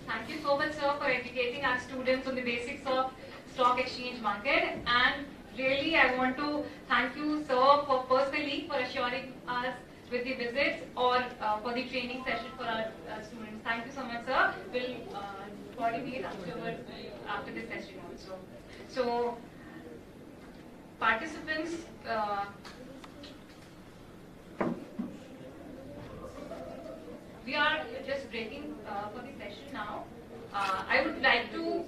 S6: Thank you so much, sir, for educating our students on the basics of stock exchange market. And really, I want to thank you, sir, for personally for assuring us with the visits or for the training session for our students. Thank you so much, sir. We'll coordinate after this session also. So, participants, we are just breaking for the session now. I would like to,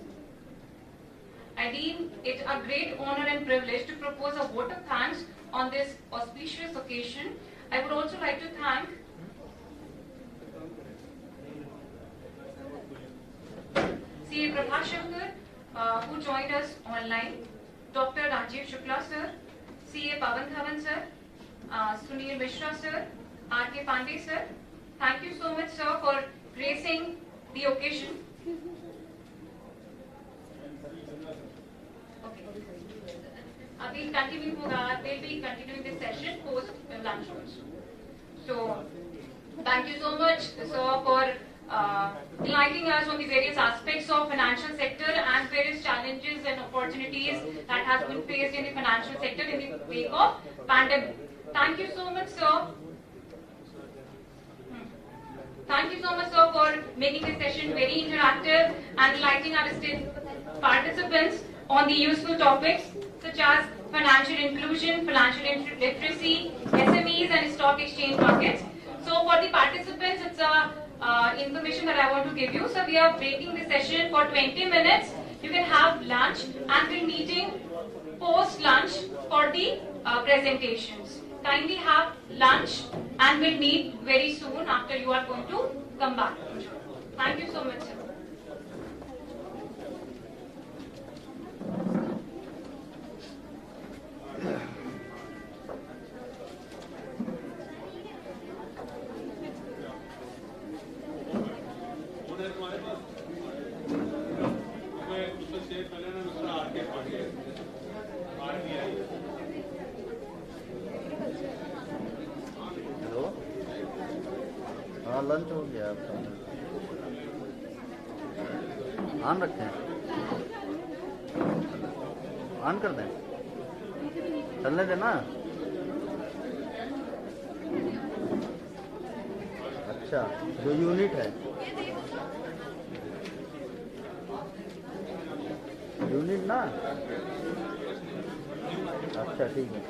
S6: I deem it a great honor and privilege to propose a vote of thanks on this auspicious occasion. I would also like to thank C.A. Prabhashankar, who joined us online, Dr. Rajiv Shukla sir, C.A. Pavan Dhawan sir, Sunil Mishra sir, R.K. Pandey sir. Thank you so much, sir, for gracing the occasion. Okay. We'll continue. They'll be continuing this session post lunch also. So, thank you so much, sir, for enlightening us on the various aspects of financial sector and various challenges and opportunities that has been faced in the financial sector in the wake of pandemic. Thank you so much, sir. Thank you so much, sir, for making this session very interactive and enlightening our participants on the useful topics such as financial inclusion, financial literacy, SMEs and stock exchange markets. So for the participants, it's information that I want to give you. So we are breaking the session for 20 minutes. You can have lunch and we're meeting post lunch for the presentations. Kindly have lunch and we'll meet very soon after you are going to come back. Thank you so much, sir.
S10: Lunch हो गया आपका, on रखें, on कर दें, चलने देना। अच्छा, जो यूनिट है, यूनिट ना, अच्छा ठीक है।